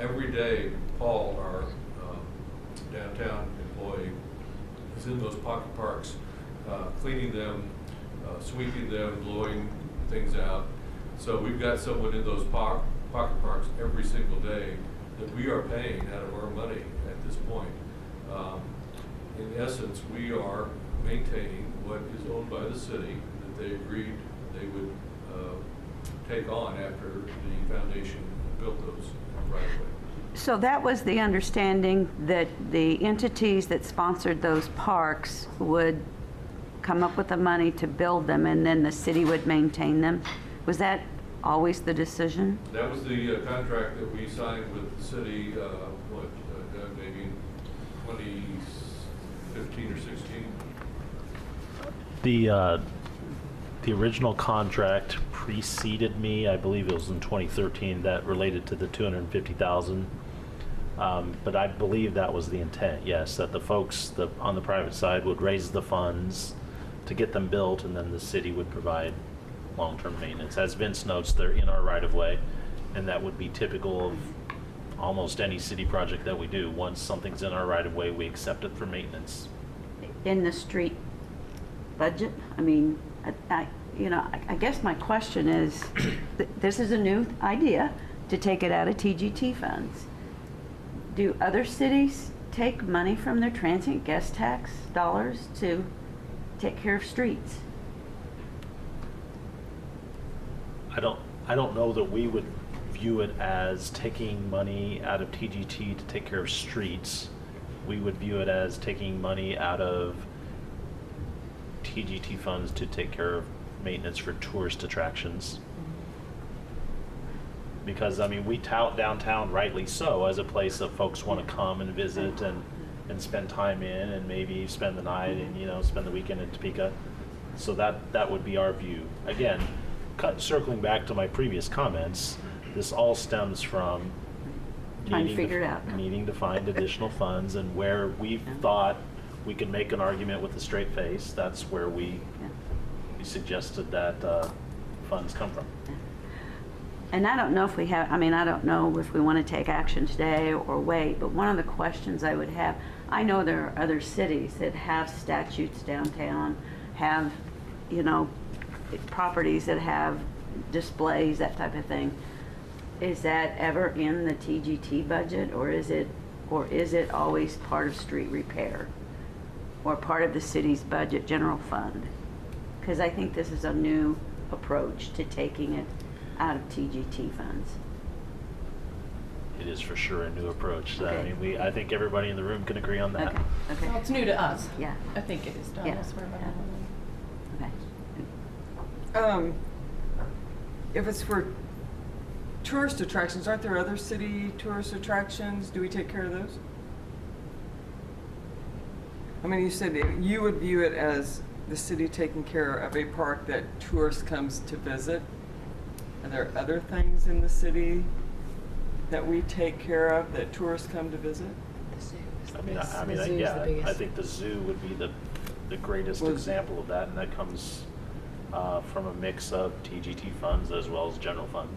Every day, Paul, our downtown employee, is in those pocket parks, cleaning them, sweeping them, blowing things out. So we've got someone in those pocket parks every single day that we are paying out of our money at this point. In essence, we are maintaining what is owned by the city that they agreed they would take on after the foundation built those right away. So that was the understanding, that the entities that sponsored those parks would come up with the money to build them, and then the city would maintain them? Was that always the decision? That was the contract that we signed with the city, maybe 2015 or 16? The original contract preceded me. I believe it was in 2013 that related to the 250,000. But I believe that was the intent, yes, that the folks on the private side would raise the funds to get them built, and then the city would provide long-term maintenance. As Vince notes, they're in our right-of-way, and that would be typical of almost any city project that we do. Once something's in our right-of-way, we accept it for maintenance. In the street budget? I mean, I guess my question is, this is a new idea to take it out of TGT funds. Do other cities take money from their transient guest tax dollars to take care of streets? I don't know that we would view it as taking money out of TGT to take care of streets. We would view it as taking money out of TGT funds to take care of maintenance for tourist attractions. Because, I mean, we tout downtown, rightly so, as a place that folks want to come and visit and spend time in, and maybe spend the night and, spend the weekend in Topeka. So that would be our view. Again, circling back to my previous comments, this all stems from Trying to figure it out. needing to find additional funds, and where we thought we could make an argument with a straight face, that's where we suggested that funds come from. And I don't know if we have, I don't know if we want to take action today or wait, but one of the questions I would have, I know there are other cities that have statutes downtown, have, properties that have displays, that type of thing. Is that ever in the TGT budget, or is it always part of street repair or part of the city's budget general fund? Because I think this is a new approach to taking it out of TGT funds. It is for sure a new approach. Okay. I mean, I think everybody in the room can agree on that. Okay. Well, it's new to us. Yeah. I think it is done Yeah. elsewhere, but I don't know. Okay. If it's for tourist attractions, aren't there other city tourist attractions? Do we take care of those? You said you would view it as the city taking care of a park that tourists comes to visit. Are there other things in the city that we take care of that tourists come to visit? I think the zoo would be the greatest example of that, and that comes from a mix of TGT funds as well as general fund.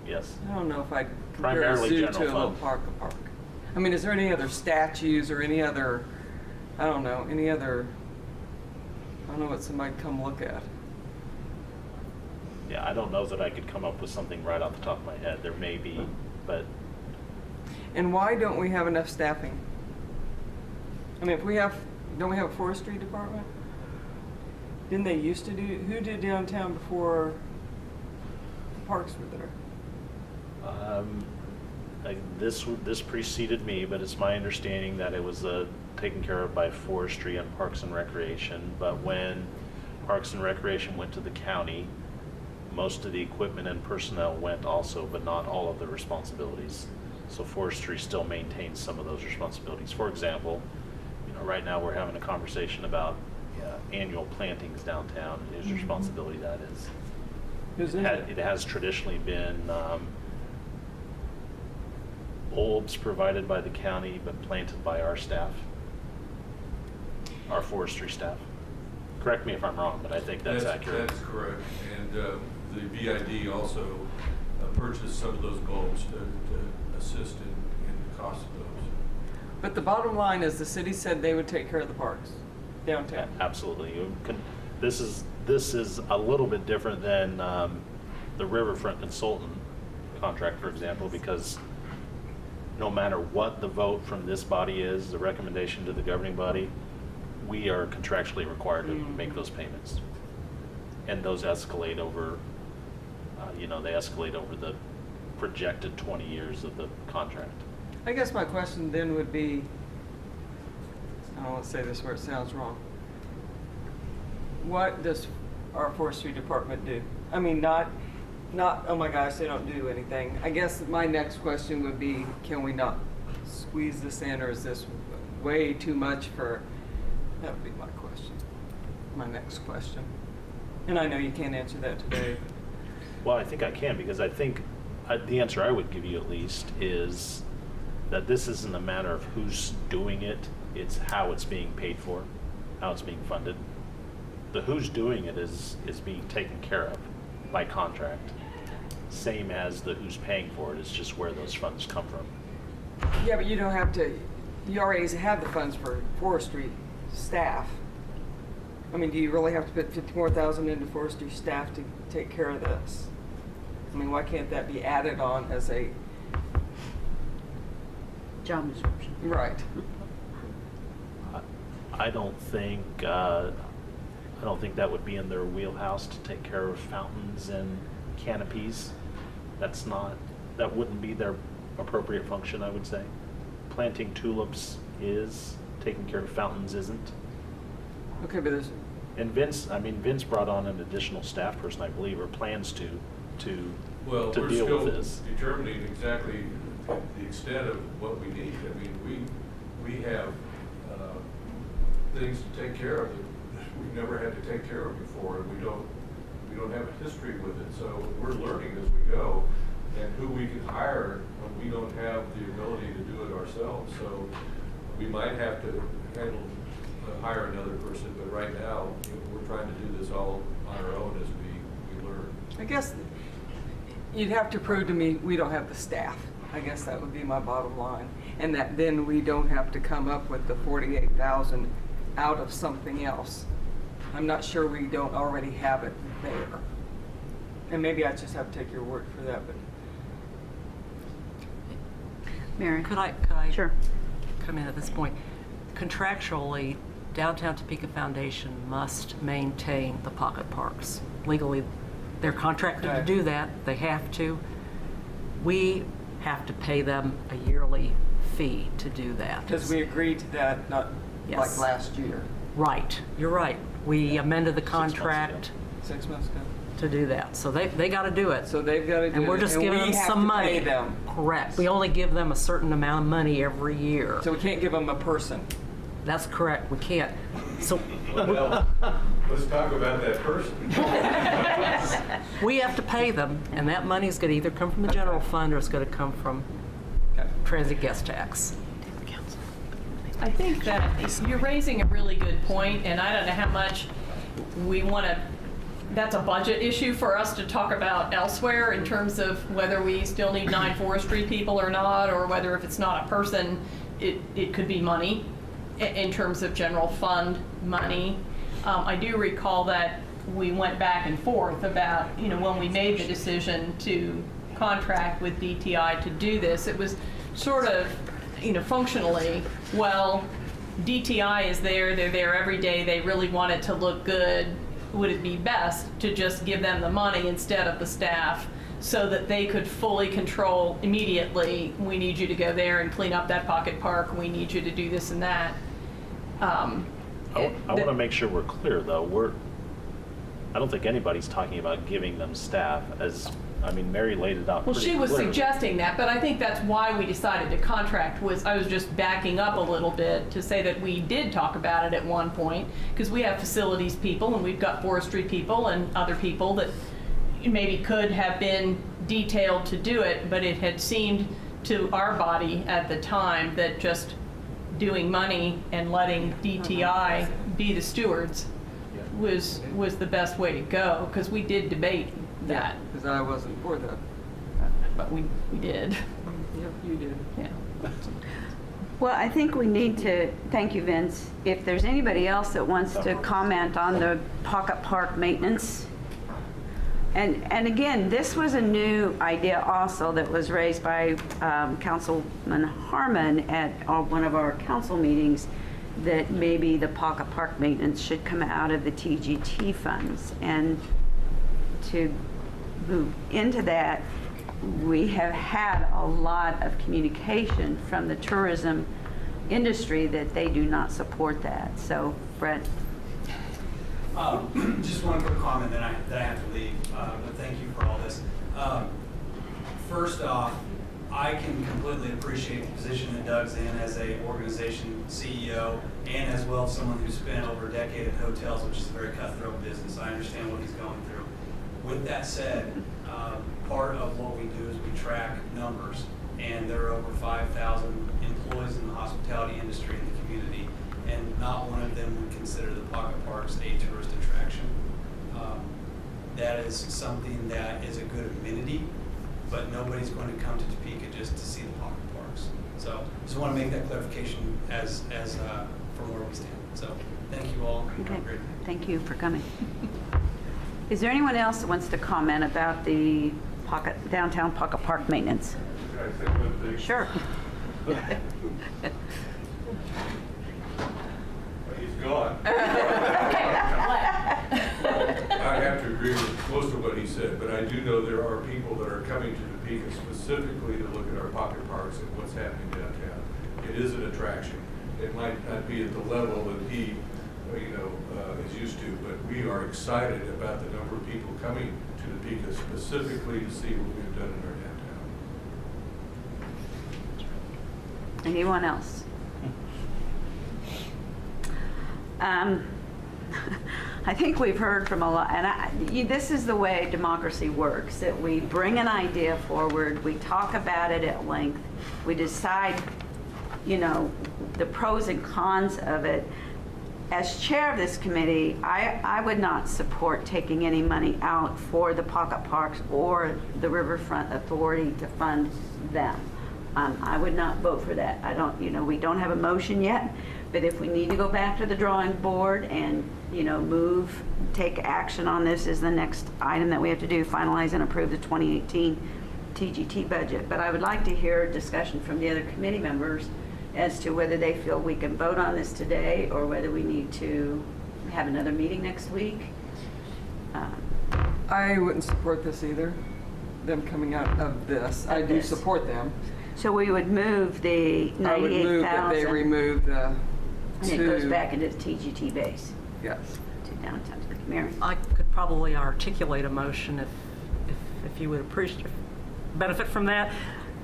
Yes. I don't know if I'd compare a Primarily zoo general to a little fund. park. I mean, is there any other statues or any other, I don't know what somebody come look at. Yeah, I don't know that I could come up with something right off the top of my head. There may be, but And why don't we have enough staffing? I mean, don't we have a forestry department? Didn't they used to who did downtown before parks were there? this preceded me, but it's my understanding that it was taken care of by Forestry and Parks and Recreation. But when Parks and Recreation went to the county, most of the equipment and personnel went also, but not all of the responsibilities. So Forestry still maintains some of those responsibilities. For example, right now we're having a conversation about annual plantings downtown and whose responsibility that is. Who's in it? It has traditionally been bulbs provided by the county, but planted by our staff, our forestry staff. Correct me if I'm wrong, but I think that's accurate. That's correct. And the BID also purchased some of those bulbs to assist in the cost of those. But the bottom line is the city said they would take care of the parks downtown. Absolutely. This is a little bit different than the Riverfront consultant contract, for example, because no matter what the vote from this body is, the recommendation to the governing body, we are contractually required to make those payments. And those escalate over, they escalate over the projected 20 years of the contract. I guess my question then would be, I don't want to say this where it sounds wrong. What does our forestry department do? I mean, not, oh my gosh, they don't do anything. I guess my next question would be, can we not squeeze this in, or is this way too much for, that would be my question, my next question. And I know you can't answer that today. Well, I think I can, because I think the answer I would give you at least is that this isn't a matter of who's doing it, it's how it's being paid for, how it's being funded. The who's doing it is being taken care of by contract, same as the who's paying for it. It's just where those funds come from. Yeah, but you don't have to, you already have the funds for forestry staff. I mean, do you really have to put $50,000 into forestry staff to take care of this? I mean, why can't that be added on as a... Job description. Right. I don't think that would be in their wheelhouse to take care of fountains and canopies. That wouldn't be their appropriate function, I would say. Planting tulips is, taking care of fountains isn't. Okay, but there's... And Vince brought on an additional staff person, I believe, or plans to Well, we're deal still with this. determining exactly the extent of what we need. I mean, we have things to take care of that we've never had to take care of before, and we don't have a history with it. So we're learning as we go, and who we can hire when we don't have the ability to do it ourselves. So we might have to hire another person, but right now we're trying to do this all on our own as we learn. I guess you'd have to prove to me we don't have the staff. I guess that would be my bottom line. And that then we don't have to come up with the $48,000 out of something else. I'm not sure we don't already have it there. And maybe I just have to take your word for that, but. Mary? Could I Sure. come in at this point? Contractually, Downtown Topeka Foundation must maintain the pocket parks. Legally, they're contracted to do that. They have to. We have to pay them a yearly fee to do that. Because we agreed to that, not like Yes. last year. Right, you're right. We amended the contract 6 months ago. to do that. So they got to do it. So they've got to do it. And we're just giving them some we money. have to pay them. Correct. We only give them a certain amount of money every year. So we can't give them a person. That's correct. We can't. So Well, let's talk about that person. we have to pay them, and that money is going to either come from the general fund or it's going to come from Okay. transit guest tax. I think that you're raising a really good point, and I don't know how much we want to that's a budget issue for us to talk about elsewhere in terms of whether we still need 9 forestry people or not, or whether if it's not a person, it could be money in terms of general fund money. I do recall that we went back and forth about, when we made the decision to contract with DTI to do this, it was sort of, functionally, well, DTI is there, they're there every day, they really want it to look good. Would it be best to just give them the money instead of the staff so that they could fully control immediately, we need you to go there and clean up that pocket park, we need you to do this and that. I want to make sure we're clear, though. I don't think anybody's talking about giving them staff as, Mary laid it out Well, pretty she was clearly. suggesting that, but I think that's why we decided to contract. I was just backing up a little bit to say that we did talk about it at one point, because we have facilities people and we've got forestry people and other people that maybe could have been detailed to do it, but it had seemed to our body at the time that just doing money and letting DTI be the stewards was the best way to go, because we did debate that. Because I wasn't for that. But we did. Yep, you did. Yeah. Well, I think we need to, thank you, Vince. If there's anybody else that wants to comment on the pocket park maintenance. And again, this was a new idea also that was raised by Councilman Harmon at one of our council meetings, that maybe the pocket park maintenance should come out of the TGT funds. And to move into that, we have had a lot of communication from the tourism industry that they do not support that. So, Brett. Just one quick comment, then I have to leave, but thank you for all this. First off, I can completely appreciate the position that Doug's in as a organization CEO, and as well as someone who's spent over a decade in hotels, which is a very cutthroat business. I understand what he's going through. With that said, part of what we do is we track numbers, and there are over 5,000 employees in the hospitality industry in the community, and not one of them would consider the pocket parks a tourist attraction. That is something that is a good amenity, but nobody's going to come to Topeka just to see the pocket parks. So just want to make that clarification as from where we stand. So thank you all. Okay, thank you for coming. Is there anyone else that wants to comment about the downtown pocket park maintenance? Can I say one thing? Sure. He's gone. I have to agree with most of what he said, but I do know there are people that are coming to Topeka specifically to look at our pocket parks and what's happening downtown. It is an attraction. It might not be at the level that he, is used to, but we are excited about the number of people coming to Topeka specifically to see what we've done in our downtown. Anyone else? I think we've heard from a lot, and this is the way democracy works, that we bring an idea forward, we talk about it at length, we decide, the pros and cons of it. As chair of this committee, I would not support taking any money out for the pocket parks or the Riverfront Authority to fund them. I would not vote for that. We don't have a motion yet, but if we need to go back to the drawing board and, take action on this is the next item that we have to do, finalize and approve the 2018 TGT budget. But I would like to hear a discussion from the other committee members as to whether they feel we can vote on this today or whether we need to have another meeting next week. I wouldn't support this either, them coming out of this. I do support them. So we would move the 98,000. I would move that they remove the And it goes back into the TGT base. Yes. To downtown. Mary? I could probably articulate a motion if you would appreciate benefit from that.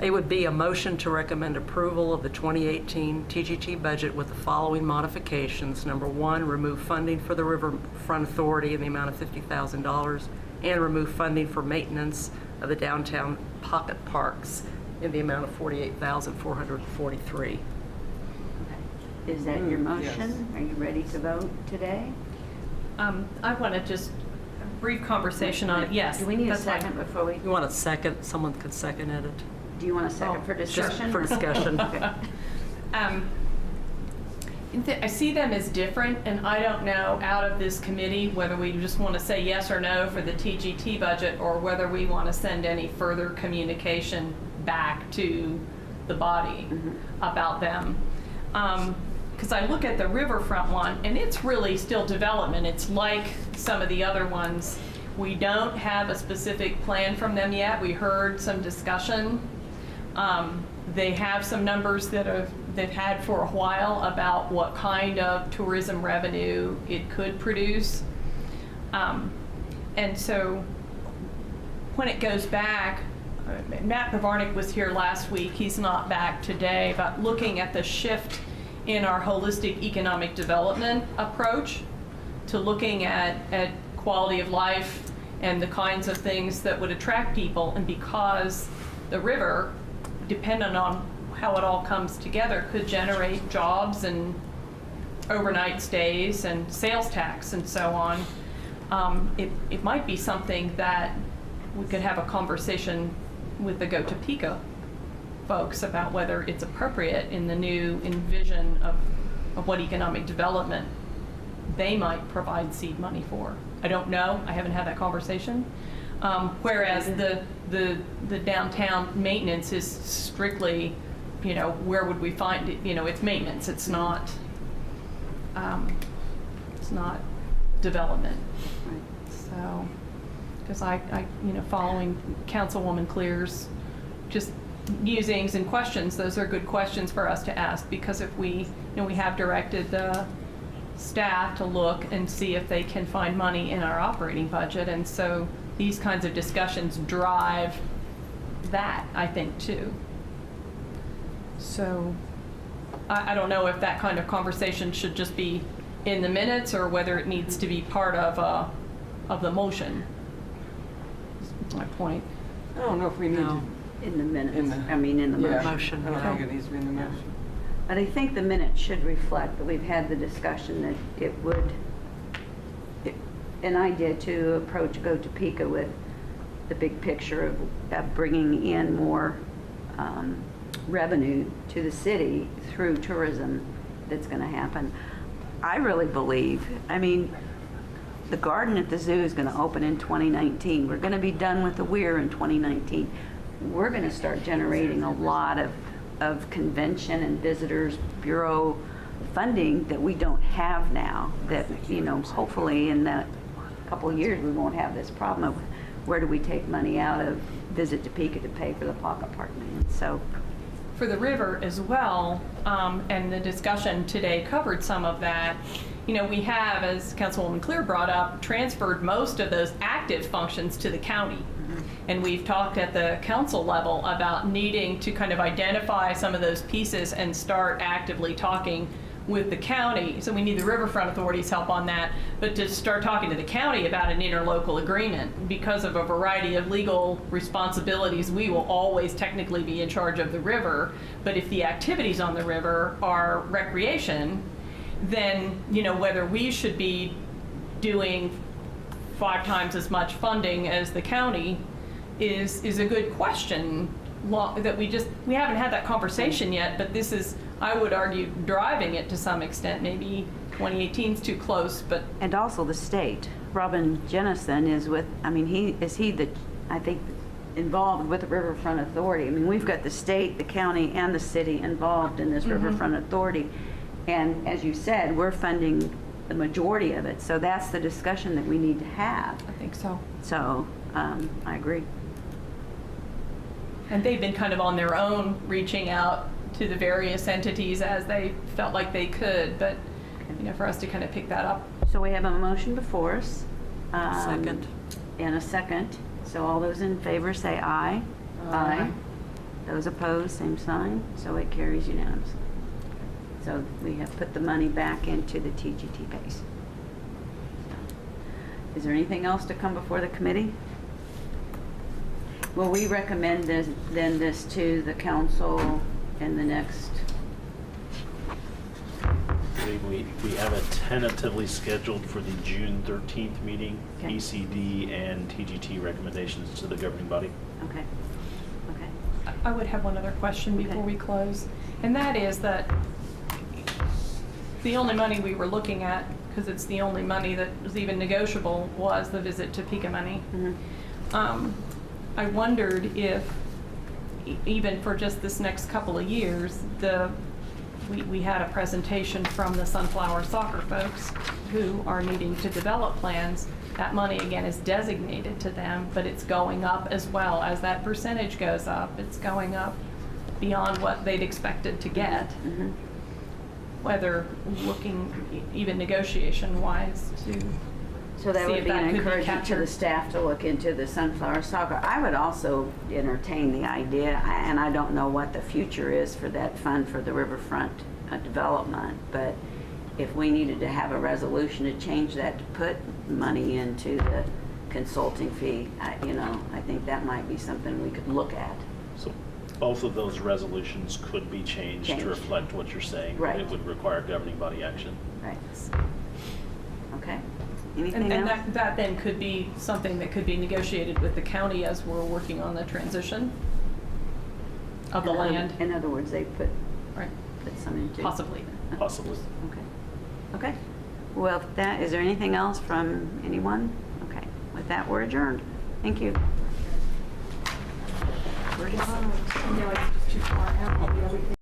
It would be a motion to recommend approval of the 2018 TGT budget with the following modifications. Number one, remove funding for the Riverfront Authority in the amount of $50,000 and remove funding for maintenance of the downtown pocket parks in the amount of $48,443. Is that your motion? Yes. Are you ready to vote today? I want to just brief conversation on it, yes. Do we need a that's fine. second before we, You want a second? Someone could second it. do you want a second for Just discussion? for discussion. Okay. I see them as different, and I don't know out of this committee whether we just want to say yes or no for the TGT budget, or whether we want to send any further communication back to the body about them. Because I look at the riverfront one, and it's really still development. It's like some of the other ones. We don't have a specific plan from them yet. We heard some discussion. They have some numbers that they've had for a while about what kind of tourism revenue it could produce. And so when it goes back, Matt Pavarnik was here last week. He's not back today, but looking at the shift in our holistic economic development approach to looking at quality of life and the kinds of things that would attract people. And because the river, dependent on how it all comes together, could generate jobs and overnight stays and sales tax and so on, it might be something that we could have a conversation with the Go Topeka folks about whether it's appropriate in the new envision of what economic development they might provide seed money for. I don't know. I haven't had that conversation. Whereas the downtown maintenance is strictly, where would we find it? It's maintenance. It's not development. So, because I following Councilwoman Clear's just musings and questions, those are good questions for us to ask, because if we have directed the staff to look and see if they can find money in our operating budget, and so these kinds of discussions drive that, I think, too. So I don't know if that kind of conversation should just be in the minutes or whether it needs to be part of the motion. That's my point. I don't know if we need to. In the minutes, In the- in the Yeah, motion. I don't think it needs to be in the motion. But I think the minutes should reflect that we've had the discussion that it would, and I did too, approach Go Topeka with the big picture of bringing in more revenue to the city through tourism that's going to happen. I really believe, the garden at the zoo is going to open in 2019. We're going to be done with the weir in 2019. We're going to start generating a lot of convention and visitors bureau funding that we don't have now, that hopefully in that couple of years we won't have this problem of where do we take money out of Visit Topeka to pay for the pocket park maintenance. So for the river as well, and the discussion today covered some of that. We have, as Councilwoman Clear brought up, transferred most of those active functions to the county. And we've talked at the council level about needing to kind of identify some of those pieces and start actively talking with the county. So we need the Riverfront Authority's help on that, but to start talking to the county about an interlocal agreement. Because of a variety of legal responsibilities, we will always technically be in charge of the river, but if the activities on the river are recreation, then whether we should be doing 5 times as much funding as the county is a good question that we haven't had that conversation yet, but this is, I would argue, driving it to some extent. Maybe 2018 is too close, but. And also the state. Robin Jennison is with, I think, involved with the Riverfront Authority. We've got the state, the county, and the city involved in this Riverfront Authority. And as you said, we're funding the majority of it. So that's the discussion that we need to have. I think so. So, I agree. And they've been kind of on their own, reaching out to the various entities as they felt like they could, but for us to kind of pick that up. So we have a motion before us. Second. And a second. So all those in favor say aye. Aye. Those opposed, same sign. So it carries unanimously. So we have put the money back into the TGT base. Is there anything else to come before the committee? Will we recommend this to the council in the next believe we have it tentatively scheduled for the June 13th meeting, Okay. ECD and TGT recommendations to the governing body. Okay. Okay. I would have one other question before Okay. we close, and that is that the only money we were looking at, because it's the only money that was even negotiable, was the Visit Topeka money. I wondered if, even for just this next couple of years, we had a presentation from the Sunflower Soccer folks who are needing to develop plans. That money, again, is designated to them, but it's going up as well. As that percentage goes up, it's going up beyond what they'd expected to get. Whether looking, even negotiation-wise, to So that see would if be an that could be encouragement to the captured. staff to look into the Sunflower Soccer. I would also entertain the idea, and I don't know what the future is for that fund for the riverfront development, but if we needed to have a resolution to change that to put money into the consulting fee, I think that might be something we could look at. So both of those resolutions could be changed Changed. to reflect what you're saying. Right. It would require governing body action. Right. Okay. Anything And else? that then could be something that could be negotiated with the county as we're working on the transition of the land. In other words, they put Right, some into. possibly. Possibly. Okay. Okay. Well, is there anything else from anyone? Okay. With that, we're adjourned. Thank you. We're adjourned. No, it's too far out.